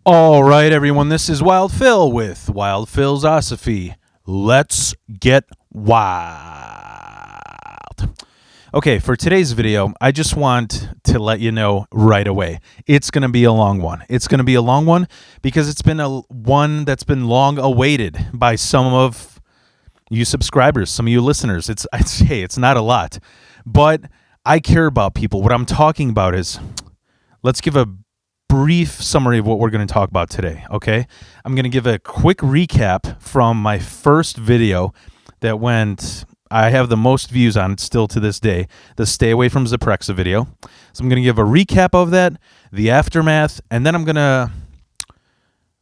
All right, everyone, this is Wild Phil with Wild Phil's Osophy. Let's get wild. Okay, for today's video, I just want to let you know right away. It's going to be a long one. It's going to be a long one because it's been one that's been long awaited by some of you subscribers, some of you listeners. It's not a lot, but I care about people. What I'm talking about is, let's give a brief summary of what we're going to talk about today, okay? I'm going to give a quick recap from my first video that I have the most views on it still to this day, the Stay Away from Zyprexa video. So I'm going to give a recap of that, the aftermath, and then I'm going to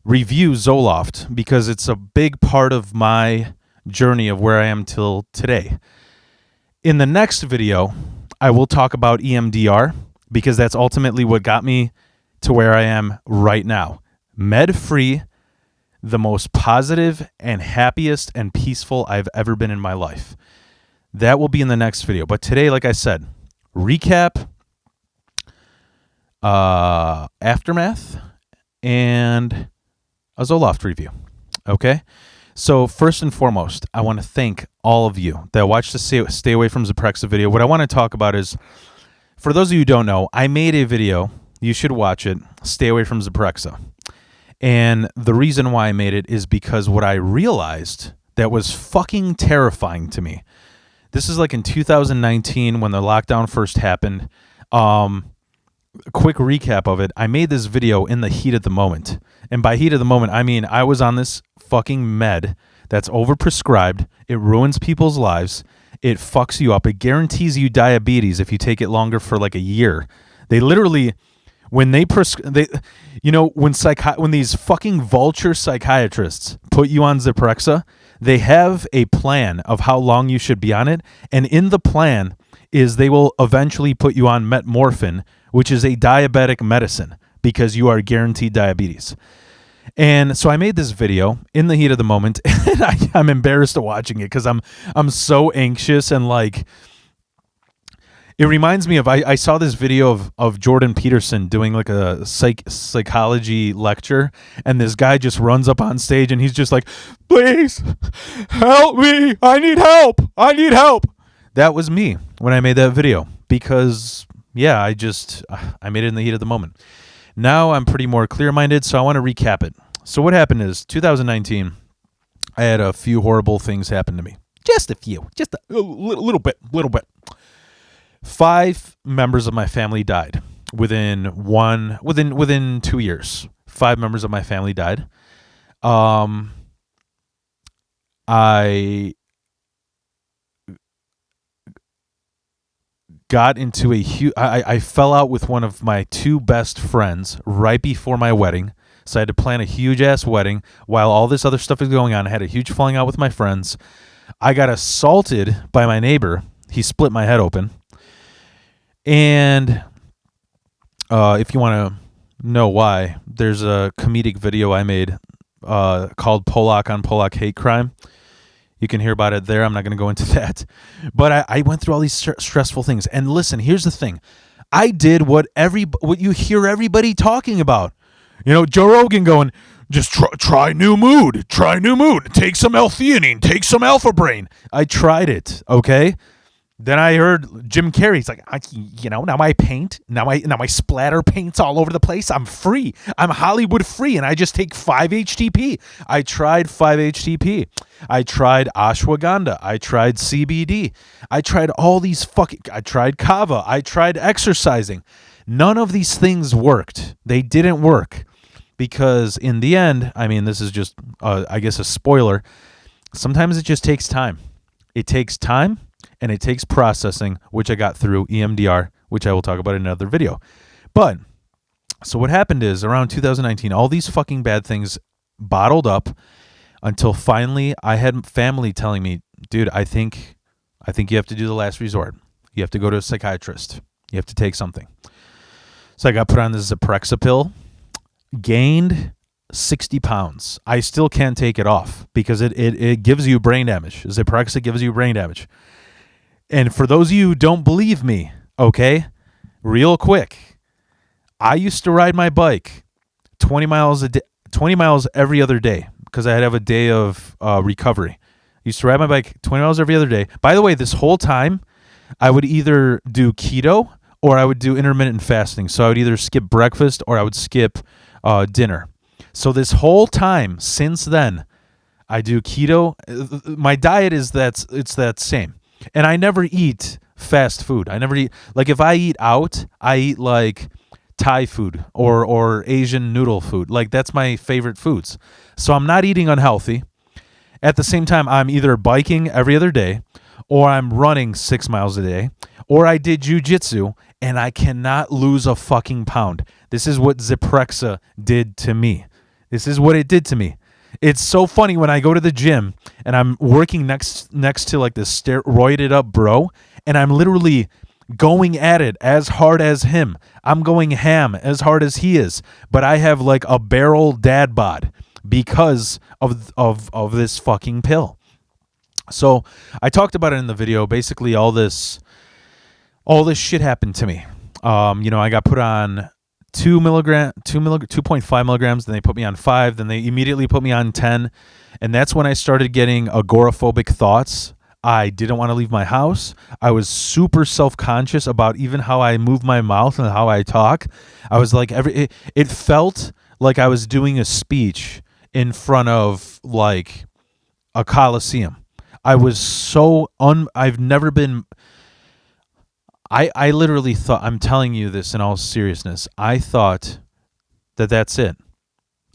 review Zoloft because it's a big part of my journey of where I am till today. In the next video, I will talk about EMDR because that's ultimately what got me to where I am right now. Med-free, the most positive and happiest and peaceful I've ever been in my life. That will be in the next video. But today, like I said, recap, aftermath, and a Zoloft review. Okay? So first and foremost, I want to thank all of you that watched the Stay Away from Zyprexa video. What I want to talk about is, for those of you who don't know, I made a video. You should watch it, Stay Away from Zyprexa. And the reason why I made it is because what I realized that was fucking terrifying to me. This is like in 2019 when the lockdown first happened. A quick recap of it. I made this video in the heat of the moment. And by heat of the moment, I mean I was on this fucking med that's overprescribed. It ruins people's lives. It fucks you up. It guarantees you diabetes if you take it longer for like a year. They literally... When when these fucking vulture psychiatrists put you on Zyprexa, they have a plan of how long you should be on it, and in the plan is they will eventually put you on metmorphin, which is a diabetic medicine because you are guaranteed diabetes. And so I made this video in the heat of the moment, and I'm embarrassed of watching it because I'm so anxious and like. It reminds me of, I saw this video of Jordan Peterson doing like a psychology lecture, and this guy just runs up on stage and he's just like, please help me. I need help. I need help. That was me when I made that video because, yeah, I made it in the heat of the moment. Now I'm pretty more clear-minded, so I want to recap it. So what happened is 2019, I had a few horrible things happen to me. Just a few. Just a little bit. 5 members of my family died within 2 years. 5 members of my family died. I got into I fell out with one of my 2 best friends right before my wedding. So I had to plan a huge ass wedding while all this other stuff is going on. I had a huge falling out with my friends. I got assaulted by my neighbor. He split my head open. And if you want to know why, there's a comedic video I made called Polak on Polak Hate Crime. You can hear about it there. I'm not going to go into that. But I went through all these stressful things. And listen, here's the thing. I did what you hear everybody talking about. You know, Joe Rogan going, just try new mood. Try new mood. Take some L-theanine. Take some Alpha Brain. I tried it, okay? Then I heard Jim Carrey. He's like, now I paint. Now I splatter paints all over the place. I'm free. I'm Hollywood free, and I just take 5-HTP. I tried 5-HTP. I tried ashwagandha. I tried CBD. I tried all these I tried kava. I tried exercising. None of these things worked. They didn't work because in the end, I mean, this is just, I guess, a spoiler. Sometimes it just takes time. It takes time. And it takes processing, which I got through EMDR, which I will talk about in another video. But, so what happened is, around 2019, all these fucking bad things bottled up until finally I had family telling me, dude, I think you have to do the last resort. You have to go to a psychiatrist. You have to take something. So I got put on this Zyprexa pill, gained 60 pounds. I still can't take it off because it gives you brain damage. Zyprexa gives you brain damage. And for those of you who don't believe me, okay, real quick, I used to ride my bike 20 miles a day, 20 miles every other day, because I'd have a day of recovery. I used to ride my bike 20 miles every other day. By the way, this whole time, I would either do keto or I would do intermittent fasting. So I would either skip breakfast or I would skip dinner. So this whole time since then, I do keto. My diet is that same. And I never eat fast food. I never eat, like if I eat out, I eat like Thai food or Asian noodle food. Like that's my favorite foods. So I'm not eating unhealthy. At the same time, I'm either biking every other day or I'm running 6 miles a day or I did jujitsu and I cannot lose a fucking pound. This is what Zyprexa did to me. This is what it did to me. It's so funny when I go to the gym and I'm working next to like this steroided up bro and I'm literally going at it as hard as him. I'm going ham as hard as he is, but I have like a barrel dad bod because of this fucking pill. So I talked about it in the video. Basically, all this shit happened to me. I got put on 2.5 milligrams. Then they put me on 5. Then they immediately put me on 10, and that's when I started getting agoraphobic thoughts. I didn't want to leave my house. I was super self-conscious about even how I move my mouth and how I talk. I was like it felt like I was doing a speech in front of like a coliseum. I was so I've never been. I literally thought, I'm telling you this in all seriousness, I thought that that's it.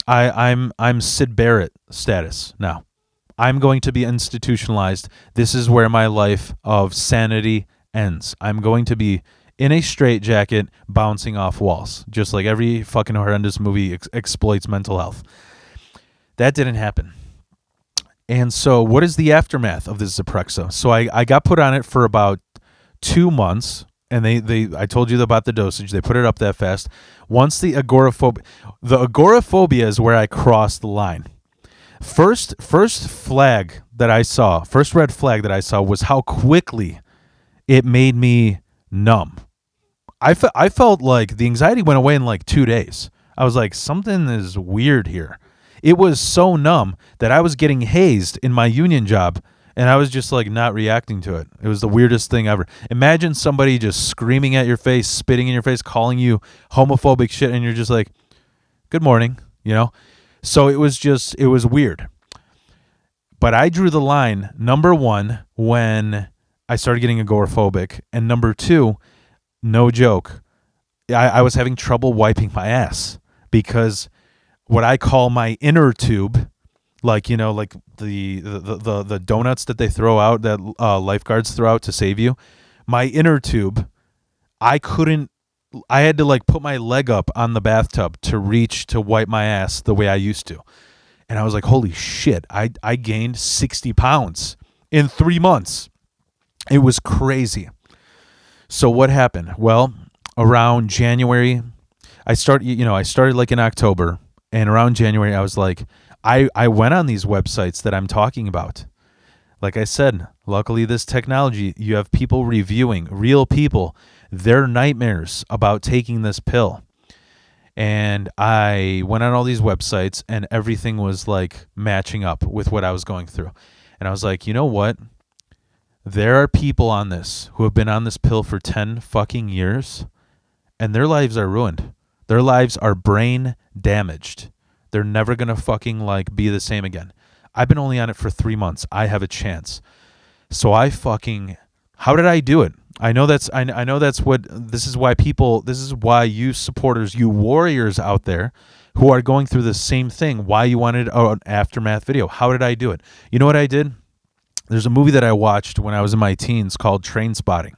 I'm Sid Barrett status now. I'm going to be institutionalized. This is where my life of sanity ends. I'm going to be in a straitjacket bouncing off walls, just like every fucking horrendous movie exploits mental health. That didn't happen. And so what is the aftermath of this Zyprexa? So I got put on it for about 2 months, and I told you about the dosage. They put it up that fast. Once the agoraphobia is where I crossed the line. First red flag that I saw was how quickly it made me numb. I felt like the anxiety went away in like 2 days. I was like, something is weird here. It was so numb that I was getting hazed in my union job, and I was just like not reacting to it. It was the weirdest thing ever. Imagine somebody just screaming at your face, spitting in your face, calling you homophobic shit, and you're just like, good morning, So it was weird. But I drew the line, number one, when I started getting agoraphobic, and number two, no joke, I was having trouble wiping my ass because what I call my inner tube, like the donuts that they throw out, that lifeguards throw out to save you, my inner tube, I had to like put my leg up on the bathtub to reach to wipe my ass the way I used to. And I was like, holy shit, I gained 60 pounds in 3 months. It was crazy. So what happened? Well, around January, I started like in October, and around January, I was like, I went on these websites that I'm talking about. Like I said, luckily this technology, you have people reviewing, real people, their nightmares about taking this pill. And I went on all these websites and everything was like matching up with what I was going through. And I was like, you know what? There are people on this who have been on this pill for 10 fucking years and their lives are ruined. Their lives are brain damaged. They're never going to fucking like be the same again. I've been only on it for 3 months. I have a chance. So how did I do it? I know that's this is why you supporters, you warriors out there who are going through the same thing, why you wanted an aftermath video. How did I do it? You know what I did? There's a movie that I watched when I was in my teens called Trainspotting.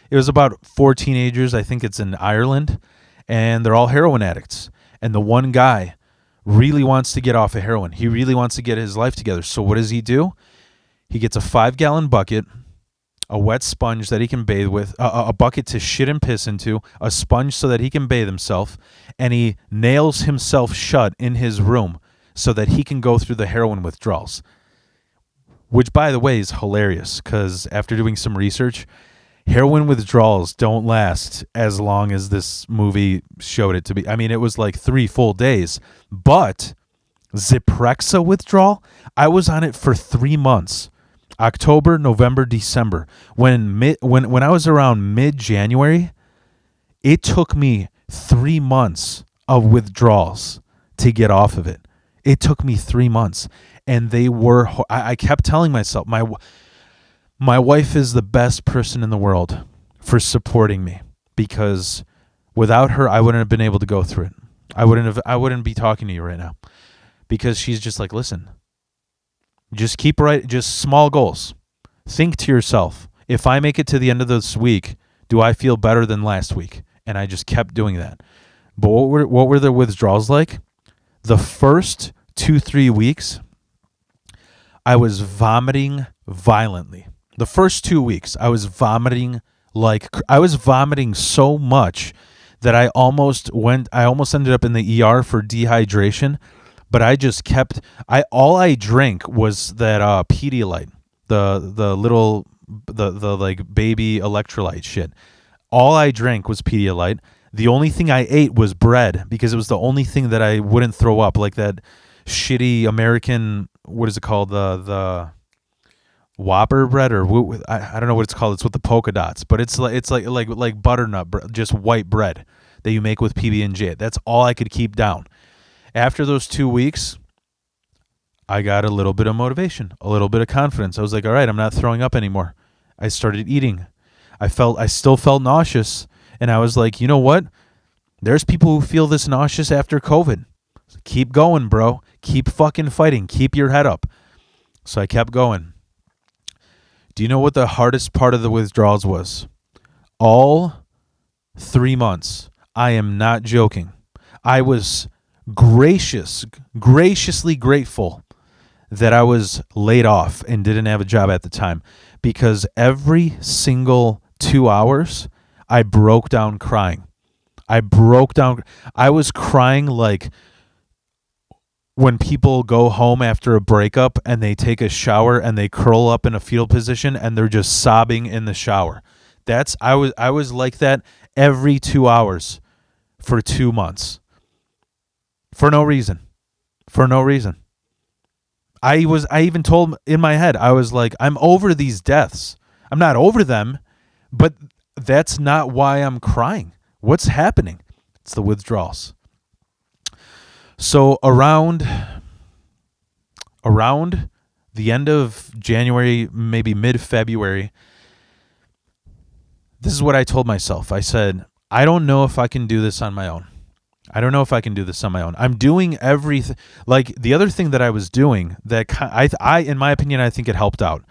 It was about 4 teenagers, I think it's in Ireland, and they're all heroin addicts. And the one guy really wants to get off of heroin. He really wants to get his life together. So what does he do? He gets a 5-gallon bucket, a wet sponge that he can bathe with, a bucket to shit and piss into, a sponge so that he can bathe himself, and he nails himself shut in his room so that he can go through the heroin withdrawals. Which, by the way, is hilarious because after doing some research, Heroin withdrawals don't last as long as this movie showed it to be. I mean, it was like 3 full days. But Zyprexa withdrawal, I was on it for 3 months. October, November, December. When I was around mid-January, it took me 3 months of withdrawals to get off of it. It took me 3 months, and they were. I kept telling myself, my wife is the best person in the world for supporting me, because without her, I wouldn't have been able to go through it. I wouldn't be talking to you right now, because she's just like, listen, just just small goals. Think to yourself, if I make it to the end of this week, do I feel better than last week? And I just kept doing that. But what were the withdrawals like? The first 2-3 weeks, I was vomiting violently. The first 2 weeks, I was vomiting so much that I almost ended up in the ER for dehydration. But I just kept. All I drank was that Pedialyte, the little like baby electrolyte shit. All I drank was Pedialyte. The only thing I ate was bread, because it was the only thing that I wouldn't throw up, like that shitty American, what is it called, the Whopper bread, or I don't know what it's called. It's with the polka dots, but it's like butternut, just white bread that you make with PB&J. That's all I could keep down. After those 2 weeks, I got a little bit of motivation, a little bit of confidence. I was like, all right, I'm not throwing up anymore. I started eating. I still felt nauseous. And I was like, you know what? There's people who feel this nauseous after COVID. So keep going, bro. Keep fucking fighting. Keep your head up. So I kept going. Do you know what the hardest part of the withdrawals was? All 3 months. I am not joking. I was graciously grateful that I was laid off and didn't have a job at the time, because every single 2 hours I broke down crying. I was crying like when people go home after a breakup and they take a shower and they curl up in a fetal position and they're just sobbing in the shower. I was like that every 2 hours for 2 months. For no reason. I even told in my head, I was like, I'm over these deaths. I'm not over them, but that's not why I'm crying. What's happening? It's the withdrawals. So around the end of January, maybe mid-February, this is what I told myself. I said, I don't know if I can do this on my own. I'm doing everything. Like, the other thing that I was doing that I in my opinion, I think it helped out.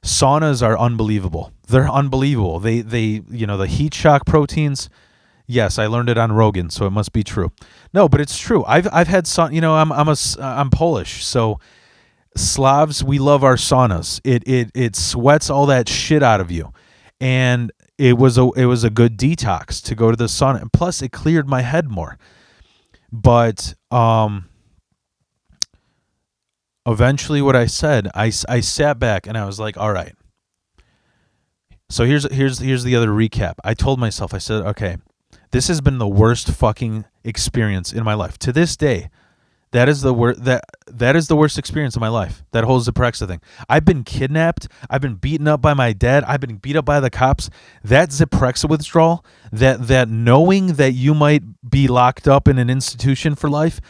Saunas are unbelievable. They're unbelievable. They the heat shock proteins. Yes, I learned it on Rogan, so it must be true. No, but it's true. I've had I'm Polish, so Slavs, we love our saunas. It sweats all that shit out of you, and it was a good detox to go to the sauna, and plus it cleared my head more. But eventually, what I said, I sat back and I was like, all right. So here's the other recap. I told myself, I said, okay, this has been the worst fucking experience in my life to this day. That is the worst experience of my life. That whole Zyprexa thing. I've been kidnapped. I've been beaten up by my dad. I've been beat up by the cops. That Zyprexa withdrawal, that knowing that you might be locked up in an institution for life,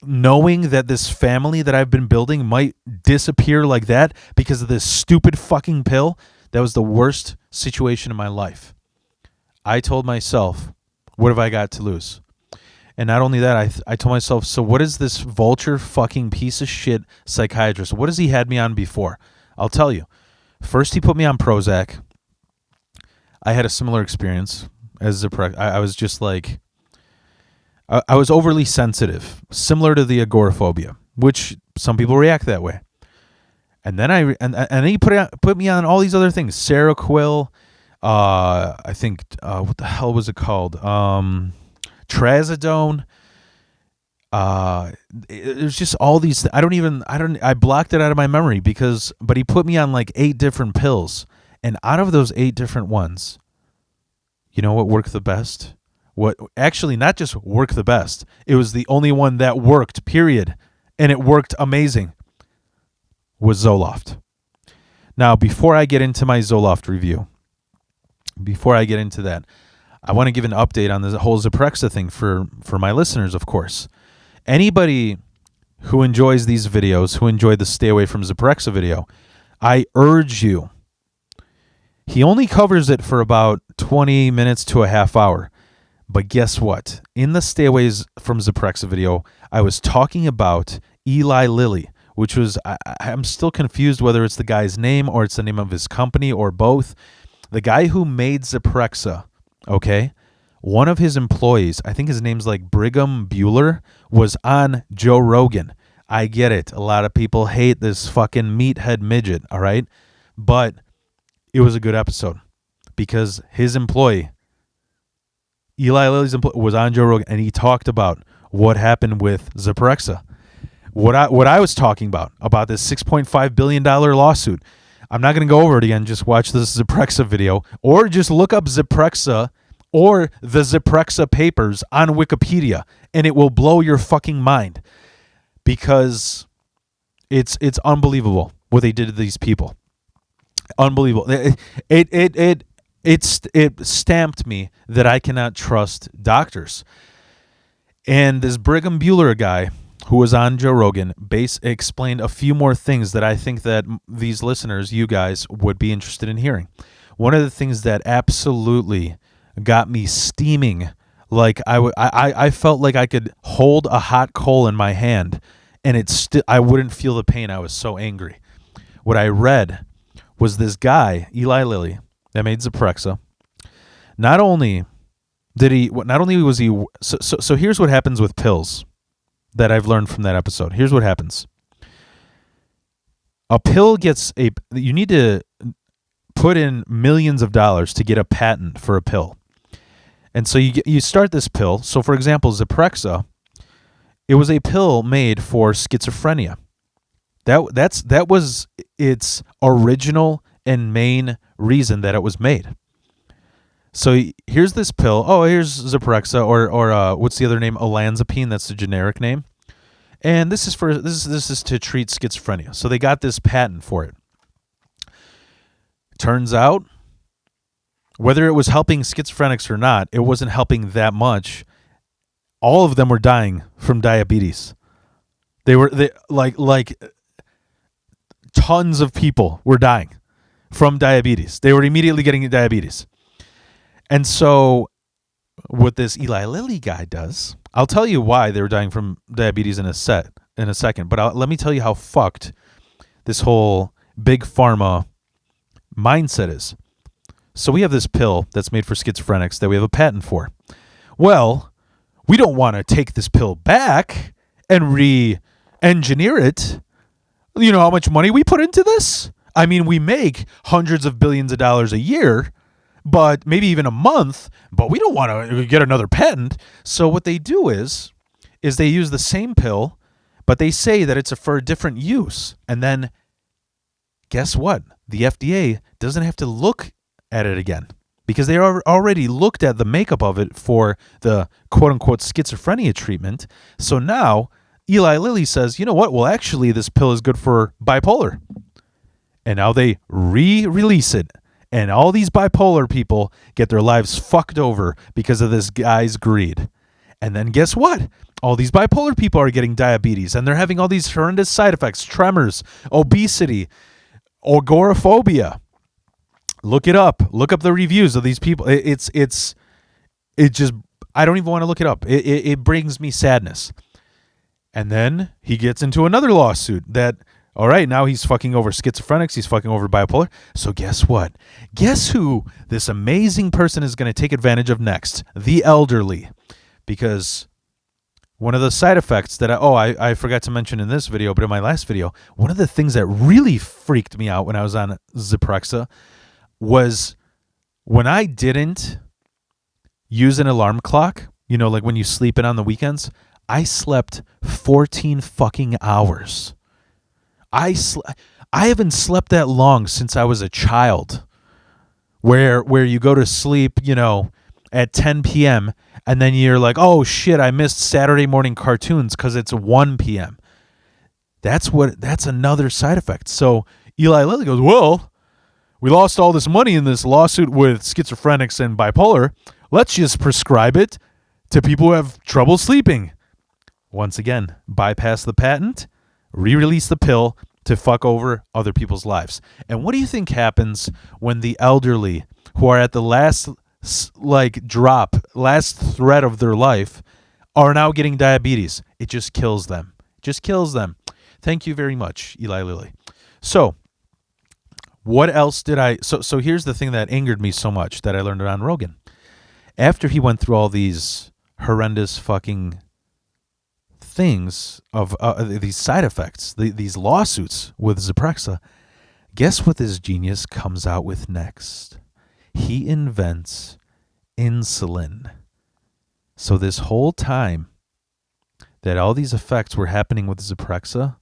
knowing that this family that I've been building might disappear like that because of this stupid fucking pill, that was the worst situation in my life. I told myself, what have I got to lose? And not only that, I told myself, so what is this vulture fucking piece of shit psychiatrist? What has he had me on before? I'll tell you. First, he put me on Prozac. I had a similar experience as Zyprexa. I was just like, I was overly sensitive, similar to the agoraphobia, which some people react that way. And then he put me on all these other things, Seroquel. I think what the hell was it called? Trazodone. It was just all these. I blocked it out of my memory but he put me on like 8 different pills, And out of those 8 different ones, you know what worked the best? What actually not just worked the best, it was the only one that worked, period. And it worked amazing, was Zoloft. Now, before I get into my Zoloft review, before I get into that, I want to give an update on the whole Zyprexa thing for my listeners, of course. Anybody who enjoys these videos, who enjoyed the Stay Away from Zyprexa video, I urge you. He only covers it for about 20 minutes to a half hour. But guess what? In the Stay Away from Zyprexa video, I was talking about Eli Lilly, which was, I'm still confused whether it's the guy's name or it's the name of his company or both. The guy who made Zyprexa, okay, one of his employees, I think his name's like Brigham Bueller, was on Joe Rogan. I get it. A lot of people hate this fucking meathead midget, all right? But it was a good episode because his employee, Eli Lilly's employee, was on Joe Rogan, and he talked about what happened with Zyprexa. What I was talking about this $6.5 billion lawsuit. I'm not going to go over it again. Just watch this Zyprexa video or just look up Zyprexa or the Zyprexa papers on Wikipedia, and it will blow your fucking mind because it's unbelievable what they did to these people. Unbelievable. It stamped me that I cannot trust doctors. And this Brigham Bueller guy who was on Joe Rogan explained a few more things that I think that these listeners, you guys, would be interested in hearing. One of the things that absolutely got me steaming, like I felt like I could hold a hot coal in my hand and I wouldn't feel the pain. I was so angry. What I read was this guy, Eli Lilly, that made Zyprexa. Not only was he so here's what happens with pills that I've learned from that episode. Here's what happens. A pill you need to put in millions of dollars to get a patent for a pill. And so you start this pill. So for example, Zyprexa, it was a pill made for schizophrenia. That was its original and main reason that it was made. So here's this pill. Oh, here's Zyprexa, or what's the other name? Olanzapine. That's the generic name. And this is to treat schizophrenia. So they got this patent for it. Turns out, whether it was helping schizophrenics or not, it wasn't helping that much. All of them were dying from diabetes. They tons of people were dying from diabetes. They were immediately getting diabetes. And so what this Eli Lilly guy does, I'll tell you why they were dying from diabetes in a second, but let me tell you how fucked this whole big pharma mindset is. So we have this pill that's made for schizophrenics that we have a patent for. Well, we don't want to take this pill back and re-engineer it. You know how much money we put into this? I mean, we make hundreds of billions of dollars a year, but maybe even a month, but we don't want to get another patent. So what they do is they use the same pill, but they say that it's for a different use. And then guess what? The FDA doesn't have to look at it again because they already looked at the makeup of it for the quote-unquote schizophrenia treatment. So now Eli Lilly says, you know what? Well, actually, this pill is good for bipolar. And now they re-release it. And all these bipolar people get their lives fucked over because of this guy's greed. And then guess what? All these bipolar people are getting diabetes, and they're having all these horrendous side effects, tremors, obesity, agoraphobia. Look it up. Look up the reviews of these people. It just, I don't even want to look it up. It brings me sadness. And then he gets into another lawsuit that, all right, now he's fucking over schizophrenics. He's fucking over bipolar. So guess what? Guess who this amazing person is going to take advantage of next? The elderly. Because one of the side effects that I forgot to mention in this video, but in my last video, one of the things that really freaked me out when I was on Zyprexa was when I didn't use an alarm clock, you know, like when you sleep in on the weekends, I slept 14 fucking hours. I haven't slept that long since I was a child. where you go to sleep, at 10 p.m. and then you're like, oh shit, I missed Saturday morning cartoons because it's 1 p.m. That's another side effect. So Eli Lilly goes, well, we lost all this money in this lawsuit with schizophrenics and bipolar. Let's just prescribe it to people who have trouble sleeping. Once again, bypass the patent, re-release the pill to fuck over other people's lives. And what do you think happens when the elderly who are at the last thread of their life are now getting diabetes? It just kills them. Thank you very much, Eli Lilly. So what else did I... So here's the thing that angered me so much that I learned it on Rogan. After he went through all these horrendous fucking things of these side effects, these lawsuits with Zyprexa, guess what this genius comes out with next? He invents insulin. So this whole time that all these effects were happening with Zyprexa,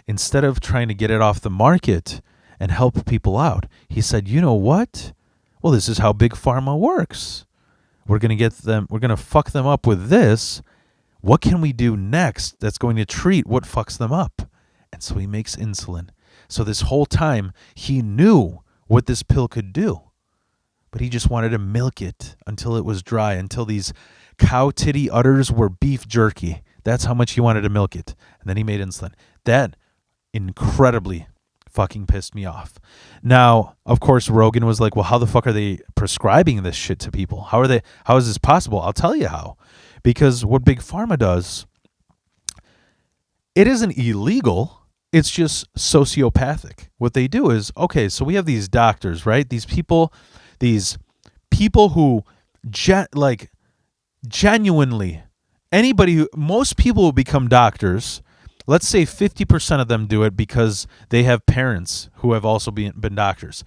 instead of trying to get it off the market and help people out, he said, you know what? Well, this is how big pharma works. We're going to fuck them up with this. What can we do next that's going to treat what fucks them up? And so he makes insulin. So this whole time, he knew what this pill could do, but he just wanted to milk it until it was dry, until these cow titty udders were beef jerky. That's how much he wanted to milk it. And then he made insulin. That incredibly fucking pissed me off. Now, of course, Rogan was like, well, how the fuck are they prescribing this shit to people? How is this possible? I'll tell you how. Because what Big Pharma does, it isn't illegal. It's just sociopathic. What they do is, okay, so we have these doctors, right? These people who genuinely, most people who become doctors, let's say 50% of them do it because they have parents who have also been doctors.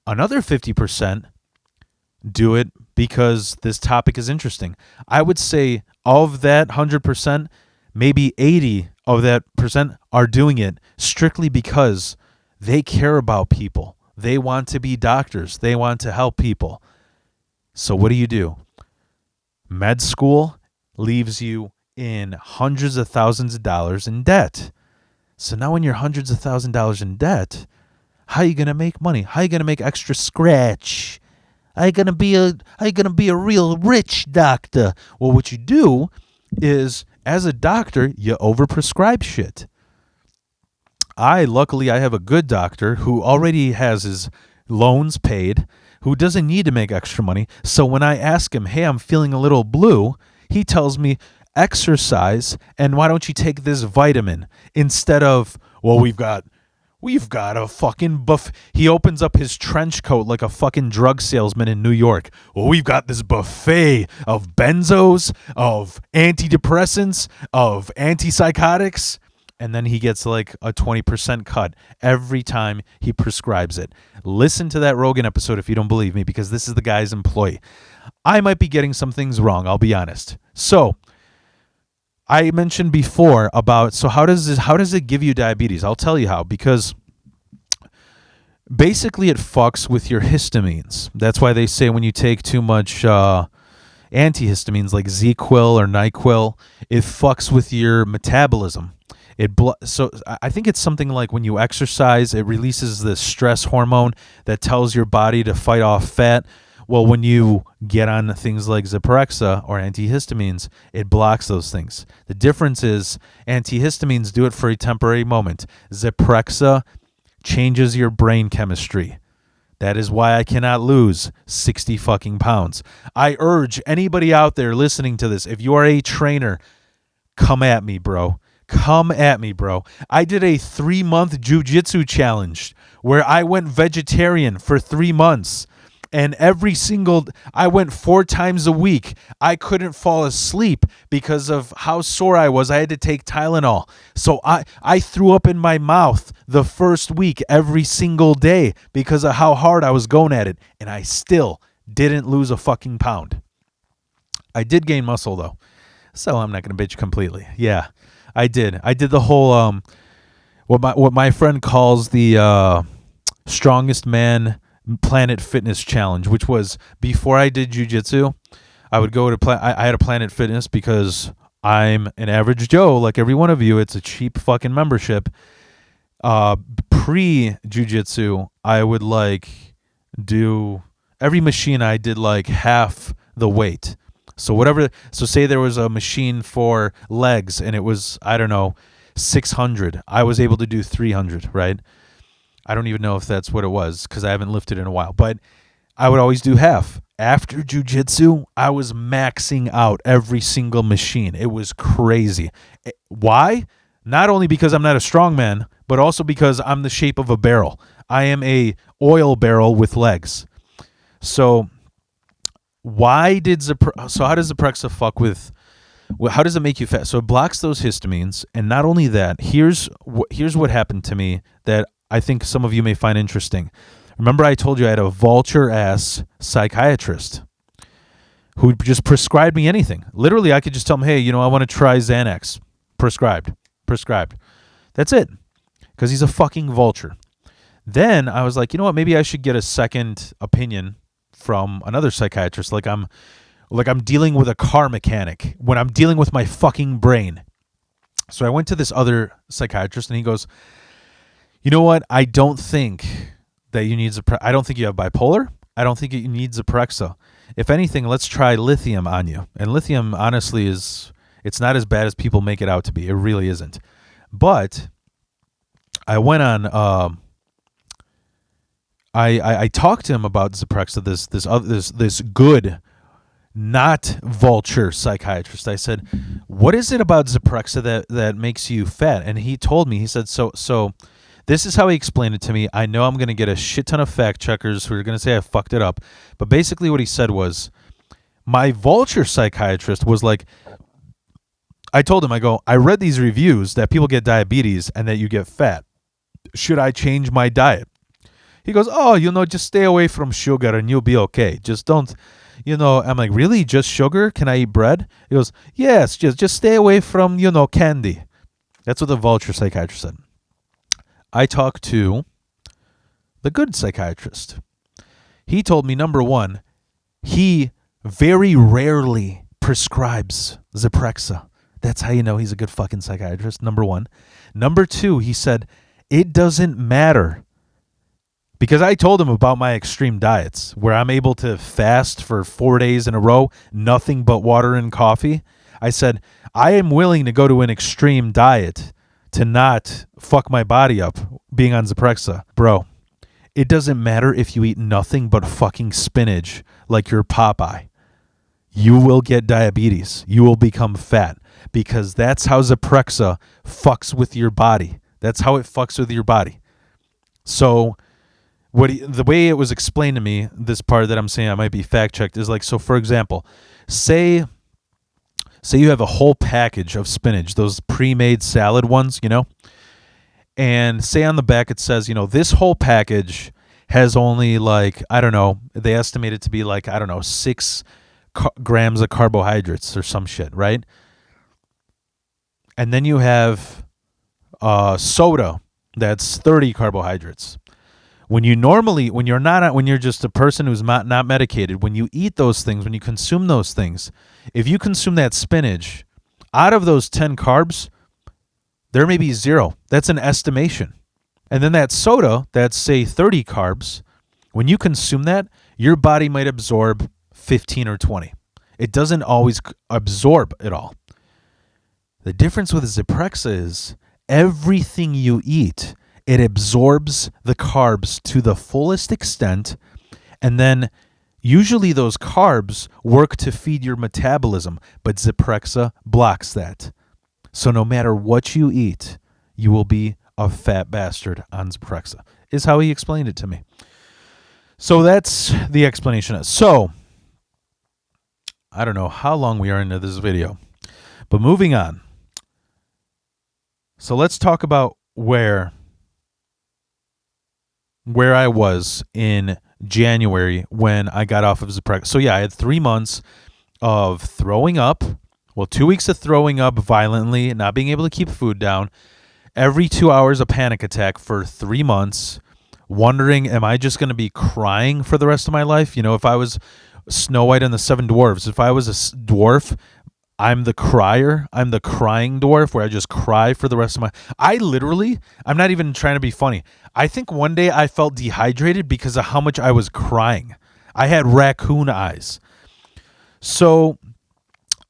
Another 50% do it because this topic is interesting. I would say of that 100%, maybe 80 of that percent are doing it strictly because they care about people. They want to be doctors. They want to help people. So what do? Med school leaves you in hundreds of thousands of dollars in debt. So now when you're hundreds of thousands of dollars in debt, how are you going to make money? How are you going to make extra scratch? How are you going to be a real rich doctor? Well, what you do is, as a doctor, you overprescribe shit. Luckily, I have a good doctor who already has his loans paid, who doesn't need to make extra money. So when I ask him, hey, I'm feeling a little blue, he tells me, exercise, and why don't you take this vitamin instead of, well, we've got a fucking buff. He opens up his trench coat like a fucking drug salesman in New York. Well, we've got this buffet of benzos, of antidepressants, of antipsychotics, and then he gets like a 20% cut every time he prescribes it. Listen to that Rogan episode if you don't believe me, because this is the guy's employee. I might be getting some things wrong, I'll be honest. So I mentioned before about, so how does it give you diabetes? I'll tell you how, because basically it fucks with your histamines. That's why they say when you take too much antihistamines like ZQuil or NyQuil, it fucks with your metabolism. So I think it's something like when you exercise, it releases the stress hormone that tells your body to fight off fat. Well, when you get on things like Zyprexa or antihistamines, it blocks those things. The difference is antihistamines do it for a temporary moment. Zyprexa changes your brain chemistry. That is why I cannot lose 60 fucking pounds. I urge anybody out there listening to this, if you are a trainer, come at me, bro. Come at me, bro. I did a 3-month jiu-jitsu challenge where I went vegetarian for 3 months. And I went 4 times a week. I couldn't fall asleep because of how sore I was. I had to take Tylenol. So I threw up in my mouth the first week every single day because of how hard I was going at it. And I still didn't lose a fucking pound. I did gain muscle, though. So I'm not going to bitch completely. Yeah, I did. I did the whole, what my friend calls the strongest man Planet Fitness challenge, which was before I did jiu-jitsu. I would go to I had a Planet Fitness because I'm an average Joe like every one of you. It's a cheap fucking membership. Pre jiu-jitsu, I would like do every machine. I did like half the weight. So whatever. So say there was a machine for legs and it was, I don't know, 600. I was able to do 300, right? I don't even know if that's what it was because I haven't lifted in a while. But I would always do half. After jiu-jitsu, I was maxing out every single machine. It was crazy. Why? Not only because I'm not a strong man, but also because I'm the shape of a barrel. I am a oil barrel with legs. So why did so how does Zyprexa fuck with, how does it make you fat? So it blocks those histamines, and not only that, here's what happened to me that I think some of you may find interesting. Remember I told you I had a vulture-ass psychiatrist who just prescribed me anything. Literally, I could just tell him, hey, I want to try Xanax. Prescribed. That's it. Because he's a fucking vulture. Then I was like, you know what? Maybe I should get a second opinion from another psychiatrist. Like I'm dealing with a car mechanic when I'm dealing with my fucking brain. So I went to this other psychiatrist and he goes, you know what? I don't think that you need I don't think you have bipolar. I don't think you need Zyprexa. If anything, let's try lithium on you. And lithium, honestly, it's not as bad as people make it out to be. It really isn't. But I went on. I talked to him about Zyprexa. This good, not vulture psychiatrist. I said, what is it about Zyprexa that makes you fat? And he told me. He said, so. This is how he explained it to me. I know I'm going to get a shit ton of fact checkers who are going to say I fucked it up. But basically what he said was, my vulture psychiatrist was like, I told him, I read these reviews that people get diabetes and that you get fat. Should I change my diet? He goes, just stay away from sugar and you'll be okay. Just don't, I'm like, really? Just sugar? Can I eat bread? He goes, yes, just stay away from, candy. That's what the vulture psychiatrist said. I talked to the good psychiatrist. He told me, number one, he very rarely prescribes Zyprexa. That's how you know he's a good fucking psychiatrist, number one. Number two, he said, it doesn't matter. Because I told him about my extreme diets, where I'm able to fast for 4 days in a row, nothing but water and coffee. I said, I am willing to go to an extreme diet to not fuck my body up being on Zyprexa. Bro, it doesn't matter if you eat nothing but fucking spinach like you're Popeye. You will get diabetes. You will become fat because that's how Zyprexa fucks with your body. That's how it fucks with your body. So the way it was explained to me, this part that I'm saying I might be fact checked, is like, so for example, say you have a whole package of spinach, those pre-made salad ones, and say on the back it says, this whole package has only like, I don't know, they estimate it to be like, 6 grams of carbohydrates or some shit, right? And then you have soda that's 30 carbohydrates. When you're just a person who's not medicated, when you eat those things, when you consume those things, if you consume that spinach, out of those 10 carbs, there may be 0. That's an estimation. And then that soda, that's say 30 carbs, when you consume that, your body might absorb 15 or 20. It doesn't always absorb it all. The difference with Zyprexa is everything you eat, it absorbs the carbs to the fullest extent, and then usually those carbs work to feed your metabolism, but Zyprexa blocks that. So no matter what you eat, you will be a fat bastard on Zyprexa, is how he explained it to me. So that's the explanation. So I don't know how long we are into this video, but moving on. So let's talk about where I was in January when I got off of Zyprexa. So yeah, I had 3 months of throwing up. Well, 2 weeks of throwing up violently, not being able to keep food down. Every 2 hours, a panic attack for 3 months. wondering, am I just going to be crying for the rest of my life? You know, if I was Snow White and the Seven Dwarfs, if I was a dwarf, I'm the crier. I'm the crying dwarf where I just cry for the rest of my... I'm not even trying to be funny. I think one day I felt dehydrated because of how much I was crying. I had raccoon eyes. So,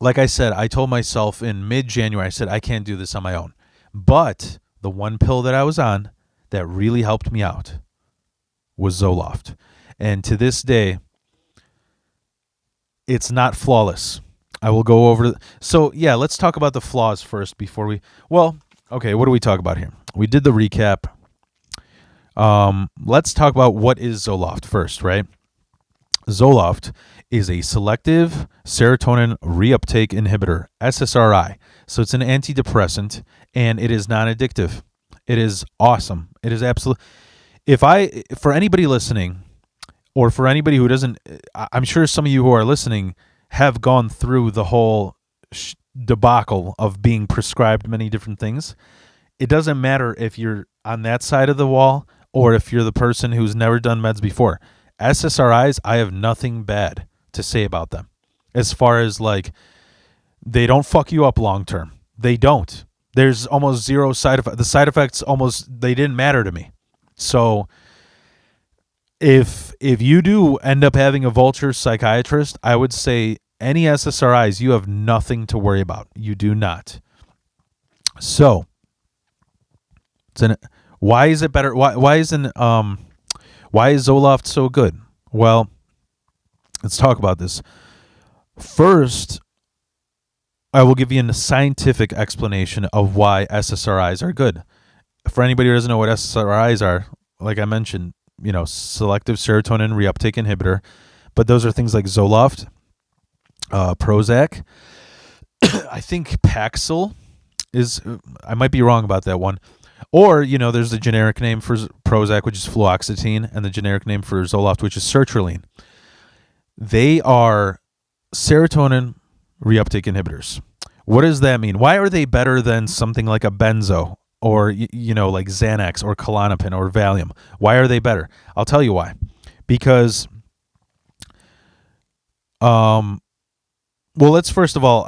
like I said, I told myself in mid-January, I said, I can't do this on my own. But the one pill that I was on that really helped me out was Zoloft. And to this day, it's not flawless. I will go over... So, yeah, let's talk about the flaws first before we... Well, okay, what do we talk about here? We did the recap. Let's talk about what is Zoloft first, right? Zoloft is a selective serotonin reuptake inhibitor, SSRI. So it's an antidepressant, and it is non-addictive. It is awesome. It is absolute... For anybody listening, or for anybody who doesn't... I'm sure some of you who are listening have gone through the whole debacle of being prescribed many different things. It doesn't matter if you're on that side of the wall or if you're the person who's never done meds before. SSRIs, I have nothing bad to say about them. As far as like, they don't fuck you up long term. They don't. There's almost zero side effects. The side effects they didn't matter to me. So if you do end up having a vulture psychiatrist, I would say any SSRIs, you have nothing to worry about. You do not. So, why is it better? Why is Zoloft so good? Well, let's talk about this. First, I will give you a scientific explanation of why SSRIs are good. For anybody who doesn't know what SSRIs are, like I mentioned, you know, selective serotonin reuptake inhibitor, but those are things like Zoloft, Prozac. I think Paxil is, I might be wrong about that one. Or, you know, there's the generic name for Prozac, which is fluoxetine, and the generic name for Zoloft, which is sertraline. They are serotonin reuptake inhibitors. What does that mean? Why are they better than something like a benzo or, you know, like Xanax or Klonopin or Valium? Why are they better? I'll tell you why. Because, well, let's first of all,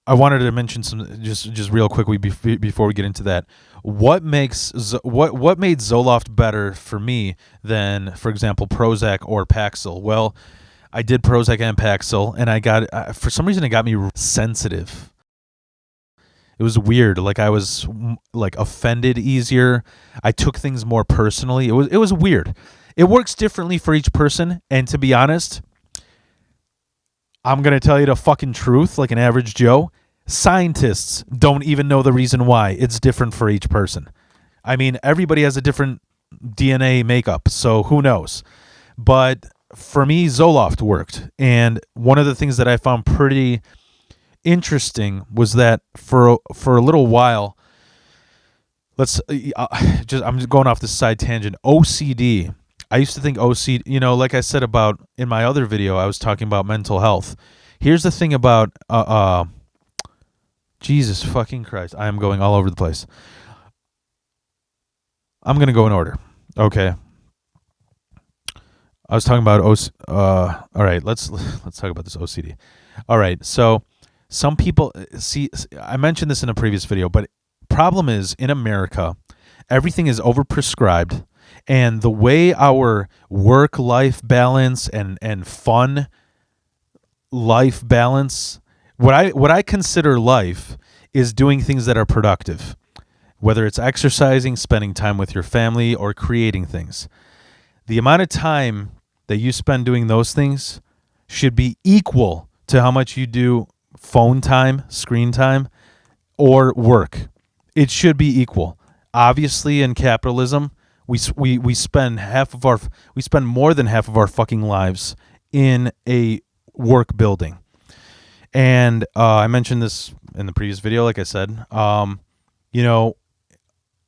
I wanted to mention some just real quickly before we get into that. What made Zoloft better for me than, for example, Prozac or Paxil? Well, I did Prozac and Paxil, and I got for some reason it got me sensitive. It was weird. Like I was like offended easier. I took things more personally. It was weird. It works differently for each person, and to be honest, I'm going to tell you the fucking truth like an average Joe. Scientists don't even know the reason why. It's different for each person. I mean, everybody has a different DNA makeup, so who knows? But for me, Zoloft worked. And one of the things that I found pretty interesting was that for a little while, I'm just going off this side tangent. OCD. I used to think OCD, you know, like I said about in my other video, I was talking about mental health. Here's the thing about, Jesus fucking Christ, I am going all over the place. I'm going to go in order. Okay. I was talking about, all right, let's talk about this OCD. All right. So some people see, I mentioned this in a previous video, but problem is in America, everything is overprescribed. And the way our work-life balance and fun life balance, what I consider life is doing things that are productive, whether it's exercising, spending time with your family, or creating things. The amount of time that you spend doing those things should be equal to how much you do phone time, screen time, or work. It should be equal. Obviously, in capitalism, we spend more than half of our fucking lives in a work building. And I mentioned this in the previous video, like I said. You know,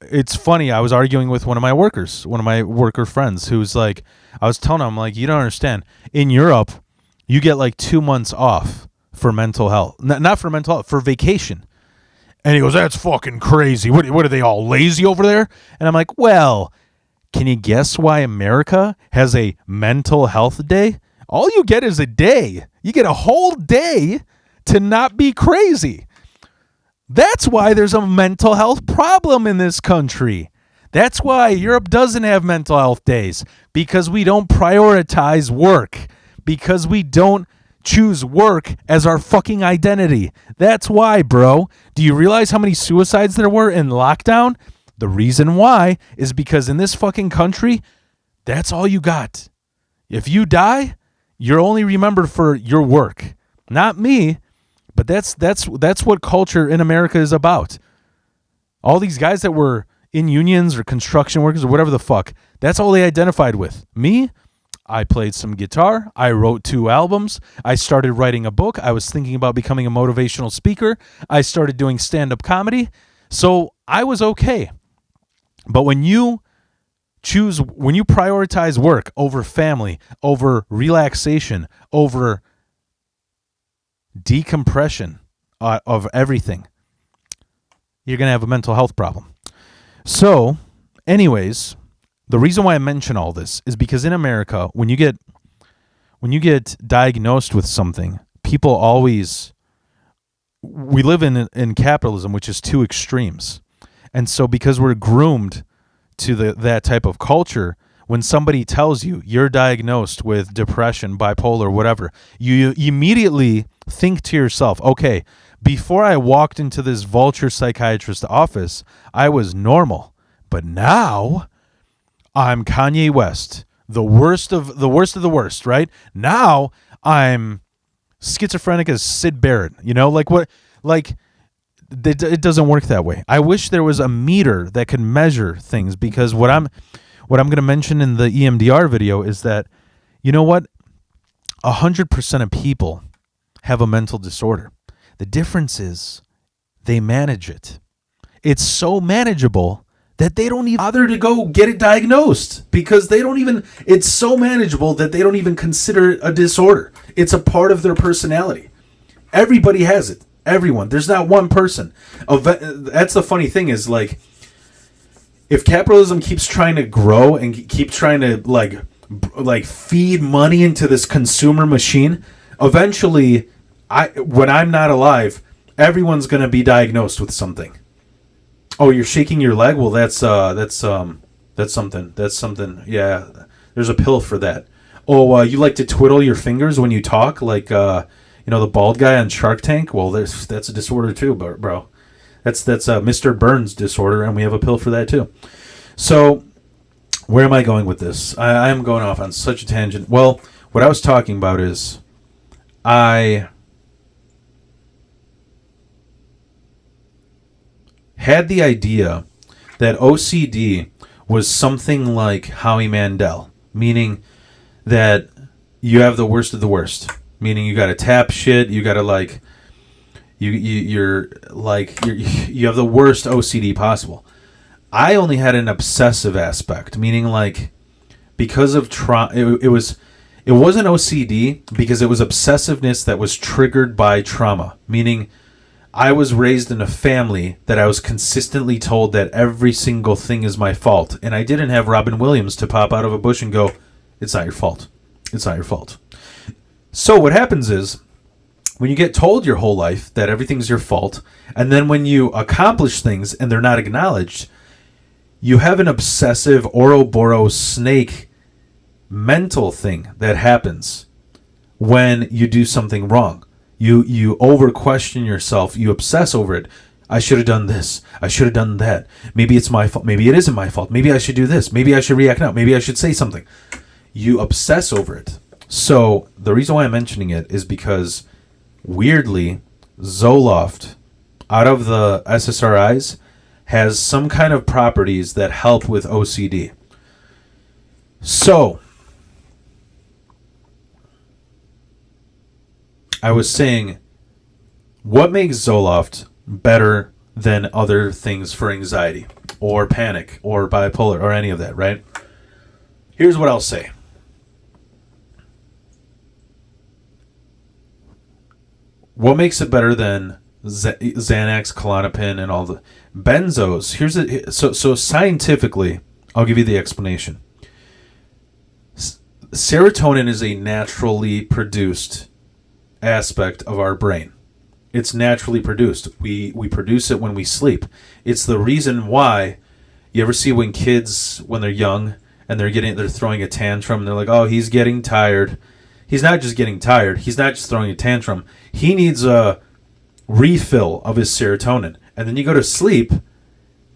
it's funny. I was arguing with one of my worker friends who's like, I was telling him, I'm like, you don't understand. In Europe, you get like 2 months off for mental health. Not for mental health, for vacation. And he goes, that's fucking crazy. What are they all lazy over there? And I'm like, well, can you guess why America has a mental health day? All you get is a day. You get a whole day to not be crazy. That's why there's a mental health problem in this country. That's why Europe doesn't have mental health days, because we don't prioritize work, because we don't choose work as our fucking identity. That's why, bro. Do you realize how many suicides there were in lockdown? The reason why is because in this fucking country, that's all you got. If you die, you're only remembered for your work. Not me, but that's what culture in America is about. All these guys that were in unions or construction workers or whatever the fuck, that's all they identified with. Me, I played some guitar. I wrote 2 albums. I started writing a book. I was thinking about becoming a motivational speaker. I started doing stand-up comedy. So I was okay. But when you prioritize work over family, over relaxation, over decompression of everything, you're going to have a mental health problem. So, anyways, the reason why I mention all this is because in America, when you get diagnosed with something, people always, we live in capitalism, which is 2 extremes. And so because we're groomed to that type of culture, when somebody tells you you're diagnosed with depression, bipolar, whatever, you immediately think to yourself, okay, before I walked into this vulture psychiatrist office, I was normal. But now I'm Kanye West, the worst of the worst, right? Now I'm schizophrenic as Sid Barrett, it doesn't work that way. I wish there was a meter that could measure things, because what I'm going to mention in the EMDR video is that, you know what? 100% of people have a mental disorder. The difference is they manage it. It's so manageable that they don't even bother to go get it diagnosed, because it's so manageable that they don't even consider it a disorder. It's a part of their personality. Everybody has it. Everyone. There's not one person. That's the funny thing is, like, if capitalism keeps trying to grow and keep trying to like feed money into this consumer machine, eventually, when I'm not alive, everyone's going to be diagnosed with something. Oh, you're shaking your leg? Well, that's something. That's something. Yeah, there's a pill for that. Oh, you like to twiddle your fingers when you talk, like the bald guy on Shark Tank? Well, that's a disorder too, bro. That's Mr. Burns disorder, and we have a pill for that too. So, where am I going with this? I am going off on such a tangent. Well, what I was talking about is I had the idea that OCD was something like Howie Mandel, meaning that you have the worst of the worst, meaning you got to tap shit, you got to you have the worst OCD possible. I only had an obsessive aspect, meaning because of trauma, it wasn't OCD because it was obsessiveness that was triggered by trauma, meaning I was raised in a family that I was consistently told that every single thing is my fault. And I didn't have Robin Williams to pop out of a bush and go, it's not your fault. It's not your fault. So what happens is, when you get told your whole life that everything's your fault, and then when you accomplish things and they're not acknowledged, you have an obsessive Ouroboros snake mental thing that happens when you do something wrong. You over question yourself. You obsess over it. I should have done this. I should have done that. Maybe it's my fault. Maybe it isn't my fault. Maybe I should do this. Maybe I should react now. Maybe I should say something. You obsess over it. So the reason why I'm mentioning it is because, weirdly, Zoloft, out of the SSRIs, has some kind of properties that help with OCD. So I was saying, what makes Zoloft better than other things for anxiety or panic or bipolar or any of that, right? Here's what I'll say. What makes it better than Xanax, Klonopin, and all the benzos. So scientifically, I'll give you the explanation. Serotonin is a naturally produced aspect of our brain. It's naturally produced. We produce it when we sleep. It's the reason why you ever see when kids, when they're young and they're throwing a tantrum, and they're like, "Oh, he's getting tired." He's not just getting tired. He's not just throwing a tantrum. He needs a refill of his serotonin. And then you go to sleep,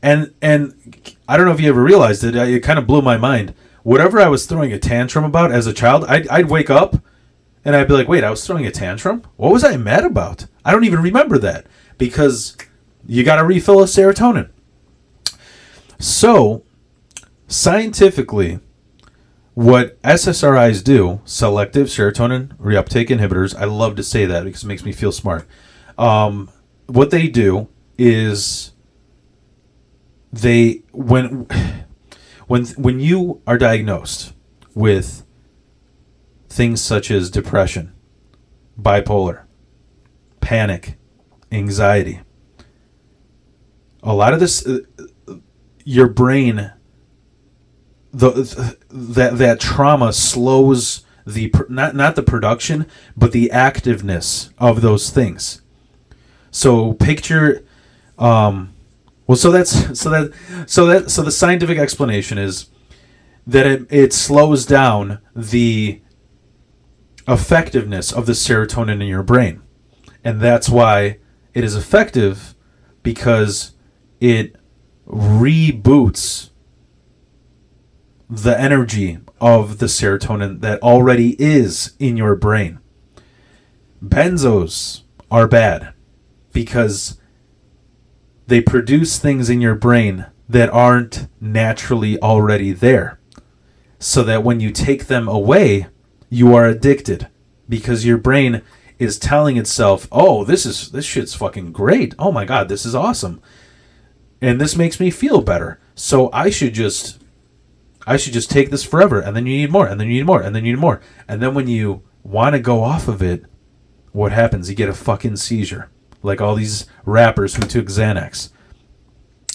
and I don't know if you ever realized it. It kind of blew my mind. Whatever I was throwing a tantrum about as a child, I'd wake up and I'd be like, wait, I was throwing a tantrum? What was I mad about? I don't even remember that, because you got to refill of serotonin. So, scientifically, what SSRIs do, selective serotonin reuptake inhibitors, I love to say that because it makes me feel smart. What they do is when you are diagnosed with things such as depression, bipolar, panic, anxiety, a lot of this, your brain, that trauma slows the not the production, but the activeness of those things. So picture, so the scientific explanation is that it slows down the effectiveness of the serotonin in your brain, and that's why it is effective, because it reboots the energy of the serotonin that already is in your brain. Benzos are bad because they produce things in your brain that aren't naturally already there, so that when you take them away, you are addicted, because your brain is telling itself, oh, this shit's fucking great. Oh my God, this is awesome. And this makes me feel better. So I should just take this forever. And then you need more, and then you need more, and then you need more. And then when you want to go off of it, what happens? You get a fucking seizure. Like all these rappers who took Xanax.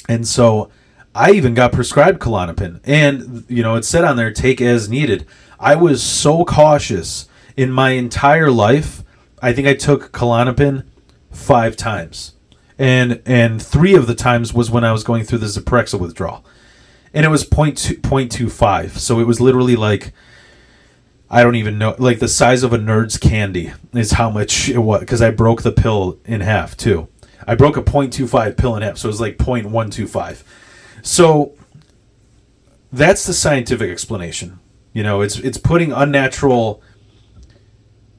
And so I even got prescribed Klonopin. And, it said on there, take as needed. I was so cautious in my entire life. I think I took Klonopin 5 times. And 3 of the times was when I was going through the Zyprexa withdrawal. And it was 0.25. So it was literally like, I don't even know, like the size of a nerd's candy is how much it was, because I broke the pill in half too. I broke a 0.25 pill in half, so it was like 0.125. So that's the scientific explanation. It's putting unnatural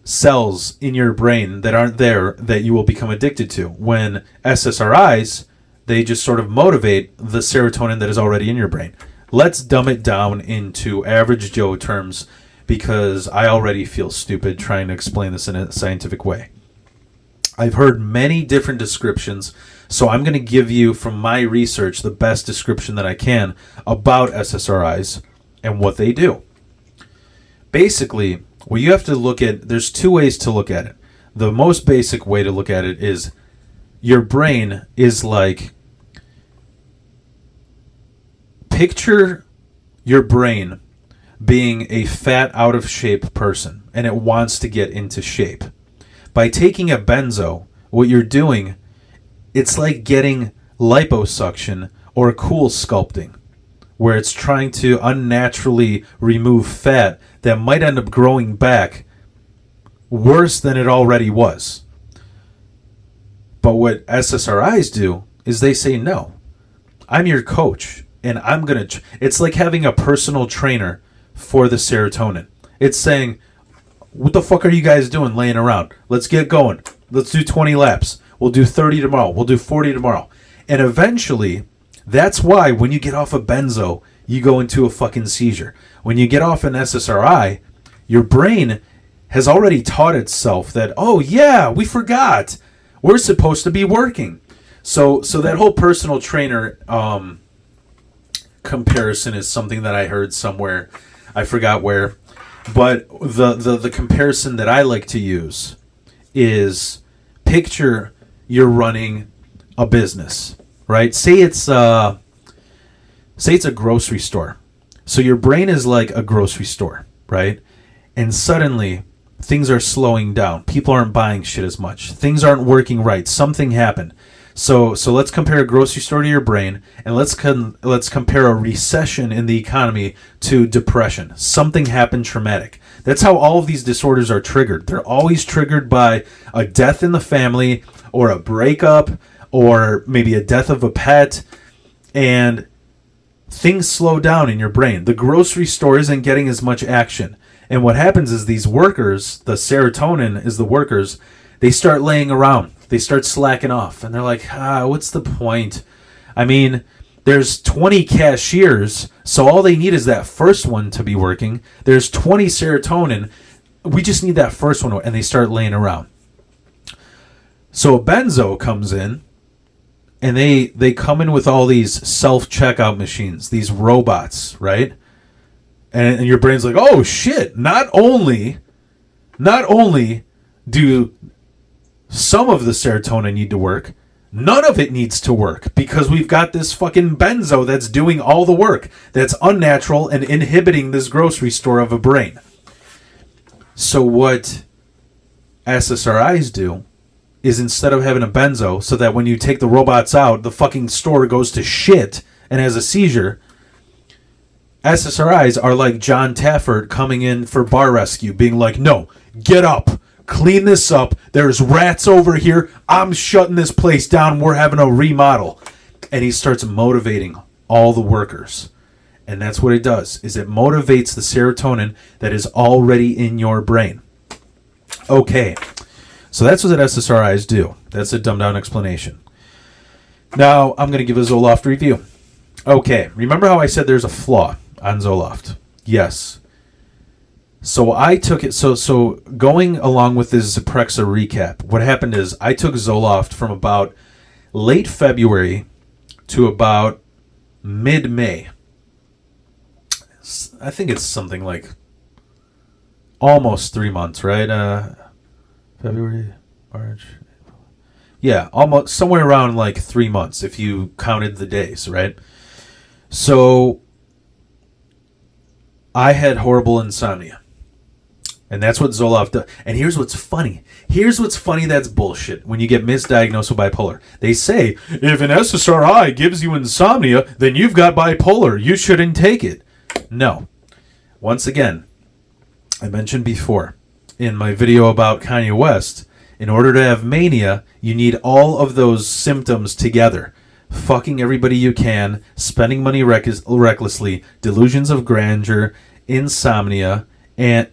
cells in your brain that aren't there that you will become addicted to. When SSRIs, they just sort of motivate the serotonin that is already in your brain. Let's dumb it down into average Joe terms, because I already feel stupid trying to explain this in a scientific way. I've heard many different descriptions, so I'm going to give you, from my research, the best description that I can about SSRIs and what they do. Basically, what you have to look at, there's 2 ways to look at it. The most basic way to look at it is your brain is like, picture your brain being a fat, out of shape person, and it wants to get into shape. By taking a benzo, what you're doing, it's like getting liposuction or cool sculpting, where it's trying to unnaturally remove fat that might end up growing back worse than it already was. But what SSRIs do is they say, no, I'm your coach, and I'm going to... It's like having a personal trainer for the serotonin. It's saying, what the fuck are you guys doing laying around? Let's get going. Let's do 20 laps. We'll do 30 tomorrow. We'll do 40 tomorrow. And eventually, that's why when you get off a benzo, you go into a fucking seizure. When you get off an SSRI, your brain has already taught itself that, oh yeah, we forgot. We're supposed to be working. So that whole personal trainer comparison is something that I heard somewhere. I forgot where. But the comparison that I like to use is, picture you're running a business, right? Say it's a grocery store. So your brain is like a grocery store, right? And suddenly things are slowing down. People aren't buying shit as much. Things aren't working right. Something happened. So let's compare a grocery store to your brain, and let's compare a recession in the economy to depression. Something happened traumatic. That's how all of these disorders are triggered. They're always triggered by a death in the family, or a breakup, or maybe a death of a pet, and things slow down in your brain. The grocery store isn't getting as much action. And what happens is these workers, the serotonin is the workers, they start laying around. They start slacking off. And they're like, what's the point? I mean, there's 20 cashiers, so all they need is that first one to be working. There's 20 serotonin. We just need that first one. And they start laying around. So a benzo comes in, and they come in with all these self-checkout machines, these robots, right? And your brain's like, oh shit, not only do some of the serotonin need to work, none of it needs to work, because we've got this fucking benzo that's doing all the work, that's unnatural and inhibiting this grocery store of a brain. So what SSRIs do is, instead of having a benzo so that when you take the robots out, the fucking store goes to shit and has a seizure, SSRIs are like John Taffert coming in for bar rescue, being like, no, get up, clean this up, there's rats over here, I'm shutting this place down, we're having a remodel. And he starts motivating all the workers. And that's what it does, is it motivates the serotonin that is already in your brain. Okay, so that's what SSRIs do. That's a dumbed down explanation. Now, I'm going to give a Zoloft review. Okay, remember how I said there's a flaw on Zoloft? Yes. So I took it, so going along with this Zyprexa recap, what happened is I took Zoloft from about late February to about mid-May. I think it's something like almost 3 months, right? February, March, April. Yeah, almost somewhere around like 3 months if you counted the days, right? So I had horrible insomnia. And that's what Zoloft does. And here's what's funny. That's bullshit when you get misdiagnosed with bipolar. They say, if an SSRI gives you insomnia, then you've got bipolar. You shouldn't take it. No. Once again, I mentioned before in my video about Kanye West, in order to have mania, you need all of those symptoms together. Fucking everybody you can, spending money recklessly, delusions of grandeur, insomnia, and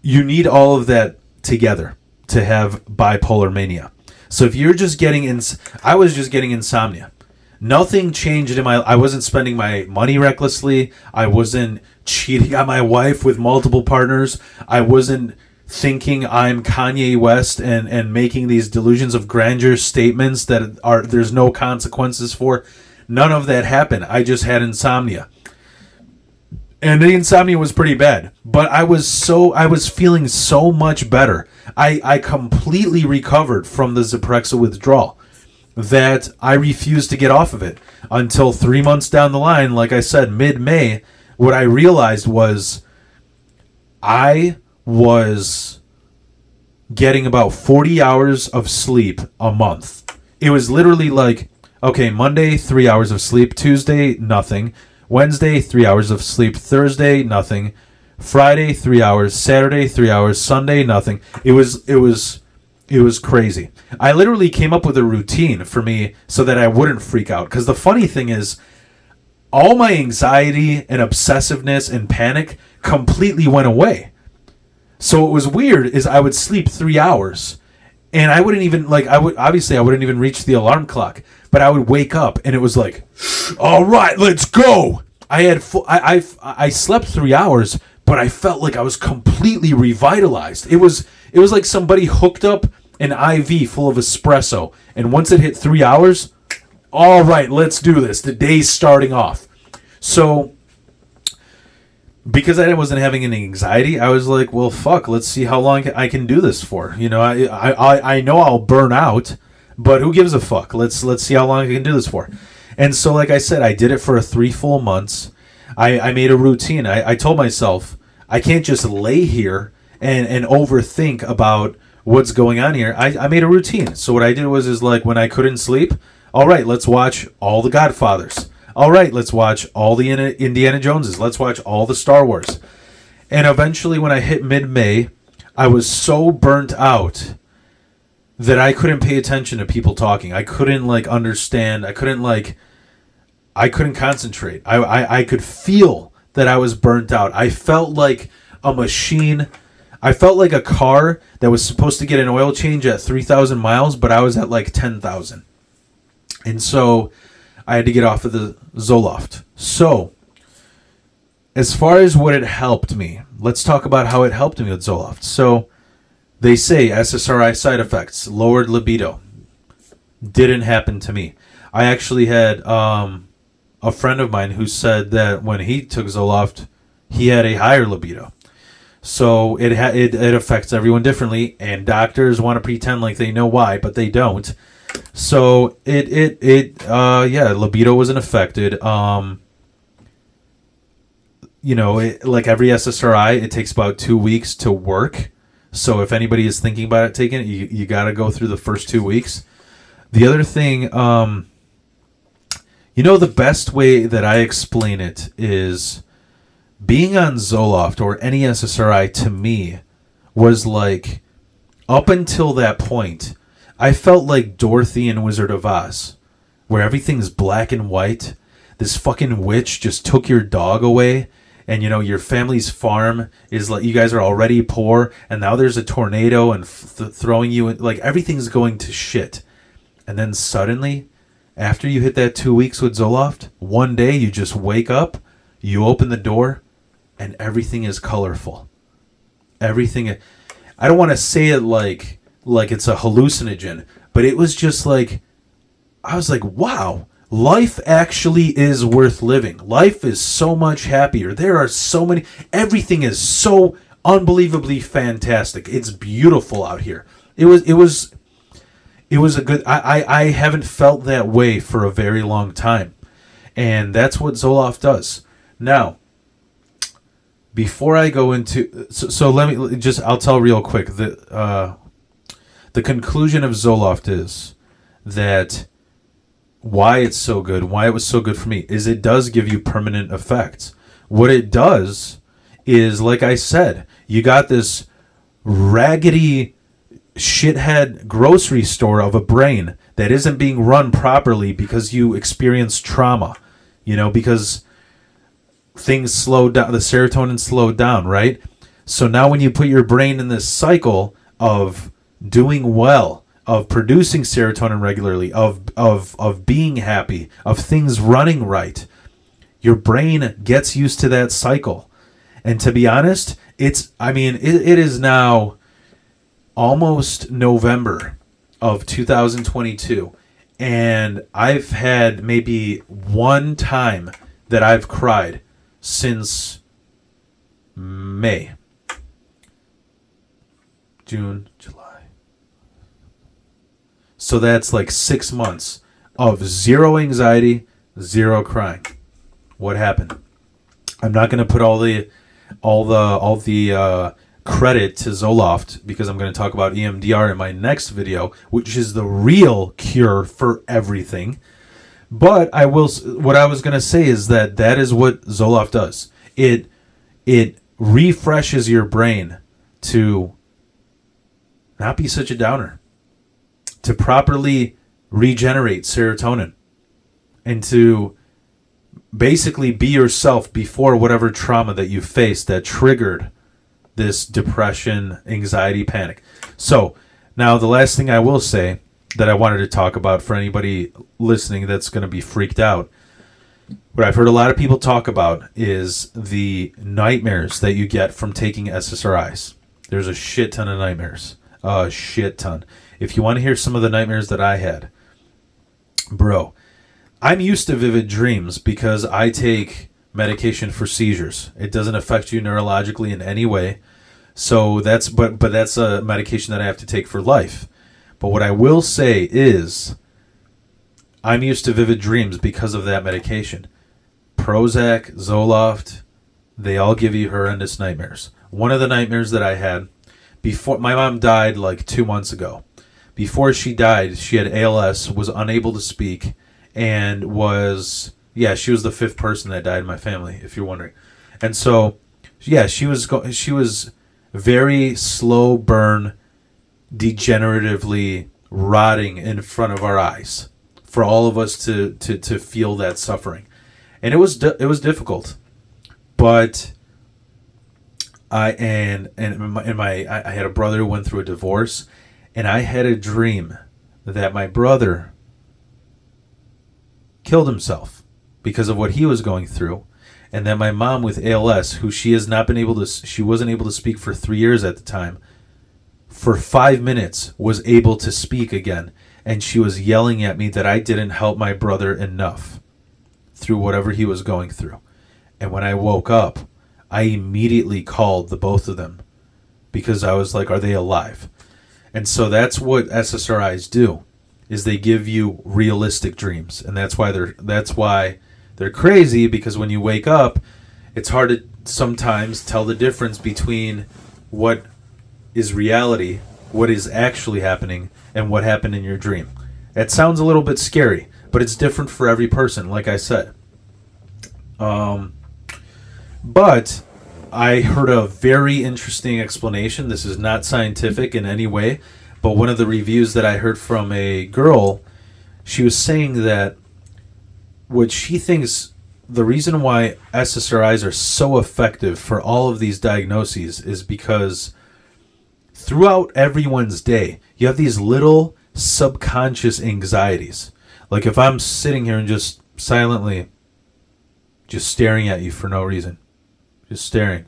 you need all of that together to have bipolar mania. So if you're just getting I was just getting insomnia. Nothing changed in I wasn't spending my money recklessly. I wasn't cheating on my wife with multiple partners. I wasn't thinking I'm Kanye West and making these delusions of grandeur statements that there's no consequences for. None of that happened. I just had insomnia. And the insomnia was pretty bad, but I was feeling so much better. I completely recovered from the Zyprexa withdrawal that I refused to get off of it until 3 months down the line. Like I said, mid-May, what I realized was I was getting about 40 hours of sleep a month. It was literally like, okay, Monday, 3 hours of sleep, Tuesday, nothing. Wednesday, 3 hours of sleep. Thursday, nothing. Friday, 3 hours. Saturday, 3 hours. Sunday, nothing. It was crazy. I literally came up with a routine for me so that I wouldn't freak out. Because the funny thing is, all my anxiety and obsessiveness and panic completely went away. So what was weird is I would sleep 3 hours, and I wouldn't even I wouldn't even reach the alarm clock. But I would wake up, and it was like, all right, let's go. I slept 3 hours, but I felt like I was completely revitalized. It was like somebody hooked up an IV full of espresso, and once it hit 3 hours, all right, let's do this. The day's starting off. So because I wasn't having any anxiety, I was like, well, fuck, let's see how long I can do this for. You know, I know I'll burn out, but who gives a fuck? Let's see how long I can do this for. And so, like I said, I did it for 3 full months. I made a routine. I told myself, I can't just lay here and overthink about what's going on here. I made a routine. So what I did is like when I couldn't sleep, all right, let's watch all the Godfathers. All right, let's watch all the Indiana Joneses. Let's watch all the Star Wars. And eventually when I hit mid-May, I was so burnt out that I couldn't pay attention to people talking. I couldn't understand. I couldn't concentrate. I could feel that I was burnt out. I felt like a machine. I felt like a car that was supposed to get an oil change at 3,000 miles, but I was at like 10,000. And so I had to get off of the Zoloft. So as far as what it helped me, let's talk about how it helped me with Zoloft. So they say SSRI side effects, lowered libido. Didn't happen to me. I actually had a friend of mine who said that when he took Zoloft, he had a higher libido. So it affects everyone differently, and doctors want to pretend like they know why, but they don't. So libido wasn't affected. Like every SSRI, it takes about 2 weeks to work. So if anybody is thinking about it taking it, you got to go through the first 2 weeks. The other thing, the best way that I explain it is being on Zoloft or any SSRI to me was like, up until that point, I felt like Dorothy in Wizard of Oz, where everything's black and white. This fucking witch just took your dog away, and your family's farm is like, you guys are already poor, and now there's a tornado and throwing you in, like everything's going to shit. And then suddenly, after you hit that 2 weeks with Zoloft, one day you just wake up, you open the door, and everything is colorful. Everything. I don't want to say it like it's a hallucinogen, but it was just like, I was like, wow, life actually is worth living. Life is so much happier. There are so many. Everything is so unbelievably fantastic. It's beautiful out here. It was a good. I haven't felt that way for a very long time, and that's what Zoloft does. Now, before I go into, so let me just, I'll tell real quick that the conclusion of Zoloft is that why it's so good, why it was so good for me, is it does give you permanent effects. What it does is, like I said, you got this raggedy shithead grocery store of a brain that isn't being run properly because you experience trauma, because things slowed down, the serotonin slowed down, right? So now when you put your brain in this cycle of doing well, of producing serotonin regularly, of being happy, of things running right, your brain gets used to that cycle. And to be honest, it is now almost November of 2022, and I've had maybe one time that I've cried since May, June, July. So that's like 6 months of zero anxiety, zero crying. What happened? I'm not going to put all the credit to Zoloft because I'm going to talk about EMDR in my next video, which is the real cure for everything. But I will. What I was going to say is that is what Zoloft does. It refreshes your brain to not be such a downer, to properly regenerate serotonin, and to basically be yourself before whatever trauma that you faced that triggered this depression, anxiety, panic. So now the last thing I will say that I wanted to talk about for anybody listening that's going to be freaked out, what I've heard a lot of people talk about is the nightmares that you get from taking SSRIs. There's a shit ton of nightmares. A shit ton. If you want to hear some of the nightmares that I had, bro, I'm used to vivid dreams because I take medication for seizures. It doesn't affect you neurologically in any way. So that's but that's a medication that I have to take for life. But what I will say is I'm used to vivid dreams because of that medication. Prozac, Zoloft, they all give you horrendous nightmares. One of the nightmares that I had before my mom died like 2 months ago. Before she died, she had ALS, was unable to speak, and she was the fifth person that died in my family, if you're wondering. And so, yeah, she was very slow burn, degeneratively rotting in front of our eyes for all of us to feel that suffering. And it was difficult. But I had a brother who went through a divorce, and I had a dream that my brother killed himself because of what he was going through, and that my mom with ALS, who she wasn't able to speak for 3 years at the time, for 5 minutes was able to speak again, and she was yelling at me that I didn't help my brother enough through whatever he was going through. And when I woke up, I immediately called the both of them because I was like, are they alive? And so that's what SSRIs do, is they give you realistic dreams. And that's why they're crazy, because when you wake up, it's hard to sometimes tell the difference between what is reality, what is actually happening, and what happened in your dream. It sounds a little bit scary, but it's different for every person, like I said. But I heard a very interesting explanation. This is not scientific in any way, but one of the reviews that I heard from a girl, she was saying that what she thinks the reason why SSRIs are so effective for all of these diagnoses is because throughout everyone's day, you have these little subconscious anxieties. Like if I'm sitting here and just silently just staring at you for no reason, just staring,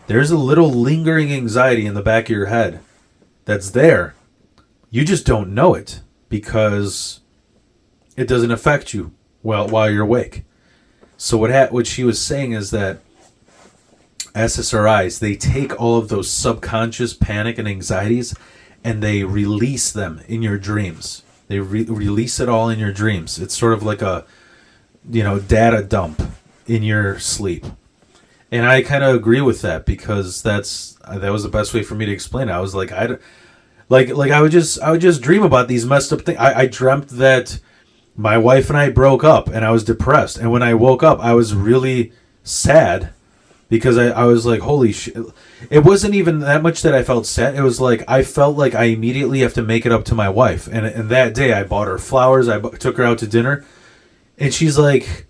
there's a little lingering anxiety in the back of your head that's there. You just don't know it because it doesn't affect you while you're awake. So what she was saying is that SSRIs, they take all of those subconscious panic and anxieties and they release them in your dreams. They release it all in your dreams. It's sort of like a, data dump in your sleep. And I kind of agree with that because that was the best way for me to explain it. I was like, I would just dream about these messed up things. I dreamt that my wife and I broke up and I was depressed. And when I woke up, I was really sad because I was like, holy shit. It wasn't even that much that I felt sad. It was like I felt like I immediately have to make it up to my wife. And that day I bought her flowers. I took her out to dinner. And she's like,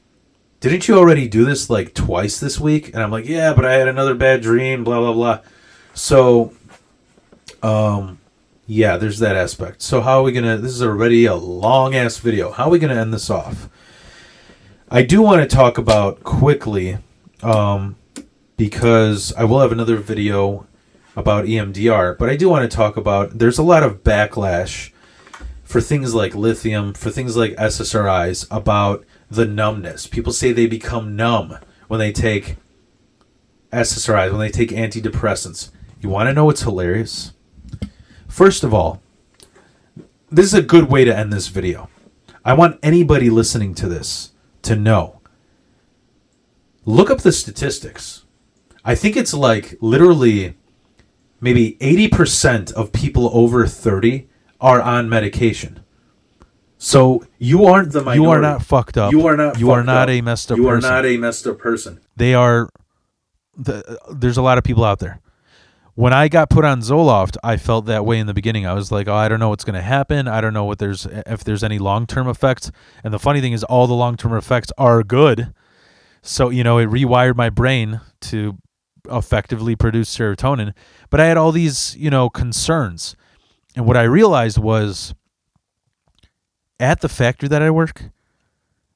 didn't you already do this like twice this week? And I'm like, yeah, but I had another bad dream, blah, blah, blah. So, yeah, there's that aspect. So how are we going to, this is already a long-ass video. How are we going to end this off? I do want to talk about quickly, because I will have another video about EMDR, but I do want to talk about, there's a lot of backlash for things like lithium, for things like SSRIs, about the numbness. People say they become numb when they take SSRIs, when they take antidepressants. You want to know what's hilarious? First of all, this is a good way to end this video. I want anybody listening to this to know. Look up the statistics. I think it's like literally maybe 80% of people over 30 are on medication. So you aren't the minority. You are not fucked up. You are not. You are not a messed up person. You are not a messed up person. They are. There's a lot of people out there. When I got put on Zoloft, I felt that way in the beginning. I was like, oh, I don't know what's going to happen. I don't know if there's any long-term effects. And the funny thing is all the long-term effects are good. So, it rewired my brain to effectively produce serotonin. But I had all these, concerns. And what I realized was at the factory that I work,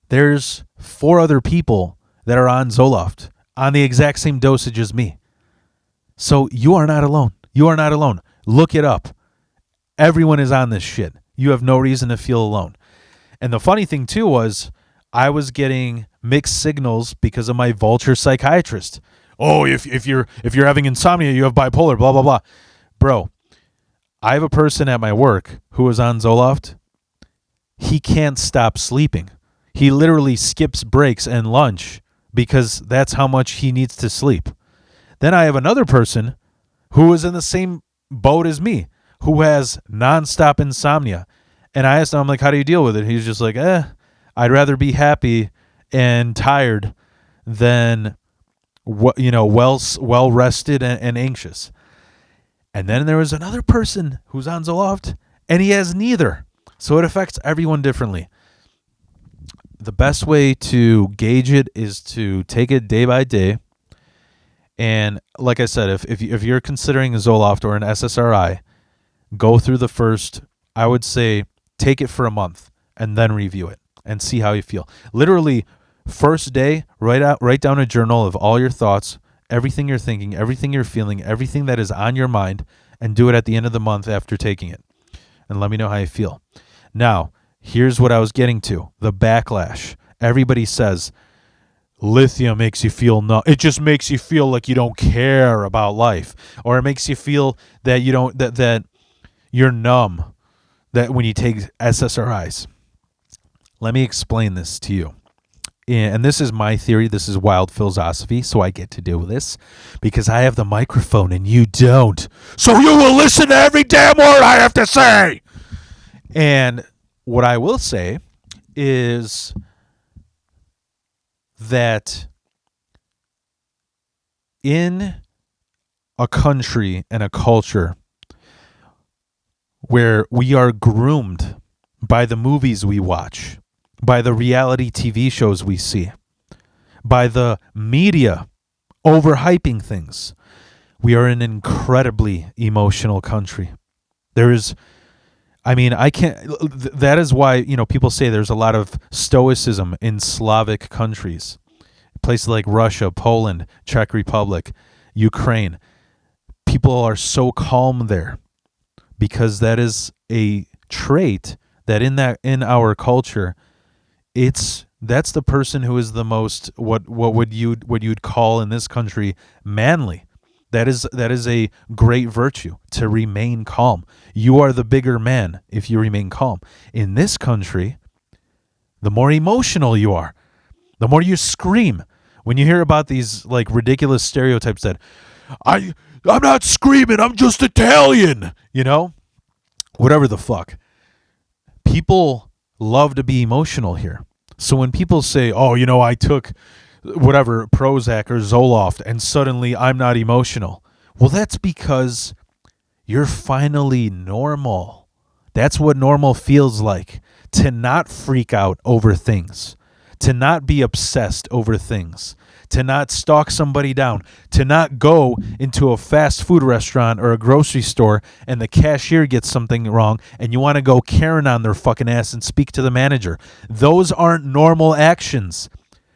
there's 4 other people that are on Zoloft on the exact same dosage as me. So you are not alone. You are not alone. Look it up. Everyone is on this shit. You have no reason to feel alone. And the funny thing too was I was getting mixed signals because of my vulture psychiatrist. Oh, if you're having insomnia, you have bipolar, blah blah blah. Bro, I have a person at my work who is on Zoloft. He can't stop sleeping. He literally skips breaks and lunch because that's how much he needs to sleep. Then I have another person who is in the same boat as me, who has nonstop insomnia. And I asked him, I'm like, how do you deal with it? He's just like, I'd rather be happy and tired than well rested and anxious. And then there was another person who's on Zoloft, and he has neither. So it affects everyone differently. The best way to gauge it is to take it day by day. And like I said, if you're considering a Zoloft or an SSRI, go through the first, I would say, take it for a month and then review it and see how you feel. Literally, first day, write down a journal of all your thoughts, everything you're thinking, everything you're feeling, everything that is on your mind, and do it at the end of the month after taking it. And let me know how you feel. Now, here's what I was getting to, the backlash. Everybody says, lithium makes you feel numb. It just makes you feel like you don't care about life. Or it makes you feel that you don't that you're numb that when you take SSRIs. Let me explain this to you. And this is my theory. This is wild philosophy, so I get to do this because I have the microphone and you don't. So you will listen to every damn word I have to say. And what I will say is that in a country and a culture where we are groomed by the movies we watch, by the reality TV shows we see, by the media overhyping things, we are an incredibly emotional country. There is, I can't, that is why, people say there's a lot of stoicism in Slavic countries, places like Russia, Poland, Czech Republic, Ukraine. People are so calm there because that is a trait that in our culture, that's the person who is the most what you'd call in this country manly. That is a great virtue, to remain calm. You are the bigger man if you remain calm. In this country, the more emotional you are, the more you scream. When you hear about these like ridiculous stereotypes that I'm not screaming, I'm just Italian, whatever the fuck. People love to be emotional here. So when people say, oh, I took whatever Prozac or Zoloft and suddenly I'm not emotional. Well, that's because you're finally normal. That's what normal feels like, to not freak out over things, to not be obsessed over things, to not stalk somebody down, to not go into a fast food restaurant or a grocery store and the cashier gets something wrong and you want to go Karen on their fucking ass and speak to the manager. Those aren't normal actions.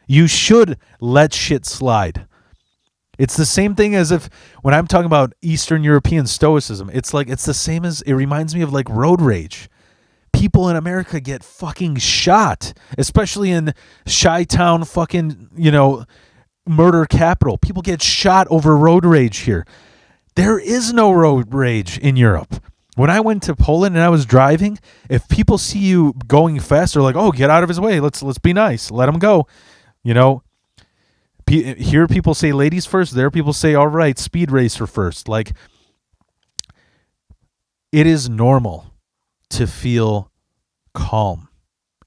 You should let shit slide. It's the same thing as if when I'm talking about Eastern European stoicism, it's the same as, it reminds me of like road rage. People in America get fucking shot, especially in Chi-town fucking, murder capital. People get shot over road rage here. There is no road rage in Europe. When I went to Poland and I was driving, if people see you going fast, they're like, oh, get out of his way. Let's be nice. Let him go. Here people say ladies first. There people say, all right, speed racer first. Like, it is normal to feel calm.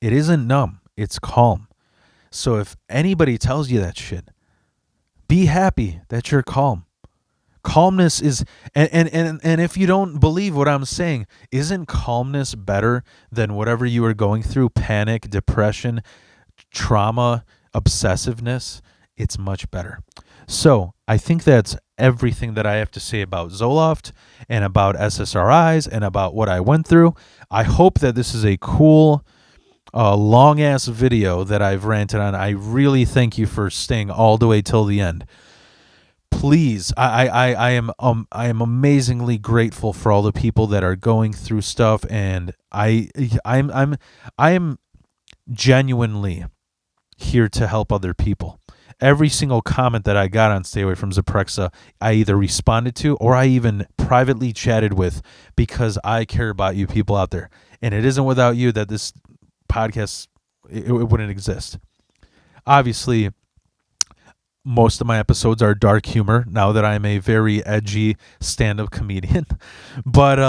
It isn't numb. It's calm. So if anybody tells you that shit, be happy that you're calm. Calmness is, and if you don't believe what I'm saying, isn't calmness better than whatever you are going through? Panic, depression, trauma, obsessiveness. It's much better. So I think that's everything that I have to say about Zoloft and about SSRIs and about what I went through. I hope that this is a cool, long-ass video that I've ranted on. I really thank you for staying all the way till the end. Please, I am amazingly grateful for all the people that are going through stuff, and I am genuinely here to help other people. Every single comment that I got on Stay Away from Zyprexa, I either responded to or I even privately chatted with, because I care about you people out there. And it isn't without you that this podcast, it wouldn't exist. Obviously, most of my episodes are dark humor now that I'm a very edgy stand-up comedian. But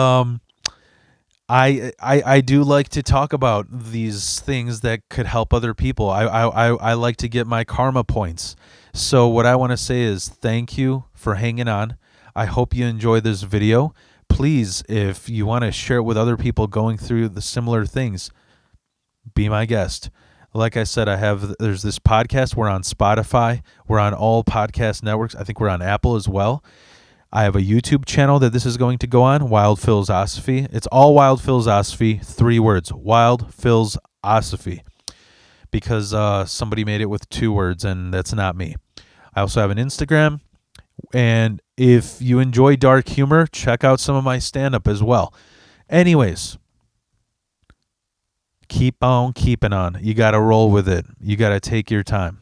I do like to talk about these things that could help other people. I like to get my karma points. So what I want to say is thank you for hanging on. I hope you enjoy this video. Please, if you want to share it with other people going through the similar things, be my guest. Like I said, there's this podcast. We're on Spotify. We're on all podcast networks. I think we're on Apple as well. I have a YouTube channel that this is going to go on, Wild Phil's Osophy. It's all Wild Phil's Osophy, 3 words, Wild Phil's Osophy, because somebody made it with 2 words, and that's not me. I also have an Instagram, and if you enjoy dark humor, check out some of my stand-up as well. Anyways, keep on keeping on. You got to roll with it. You got to take your time.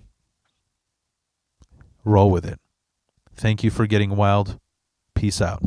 Roll with it. Thank you for getting wild. Peace out.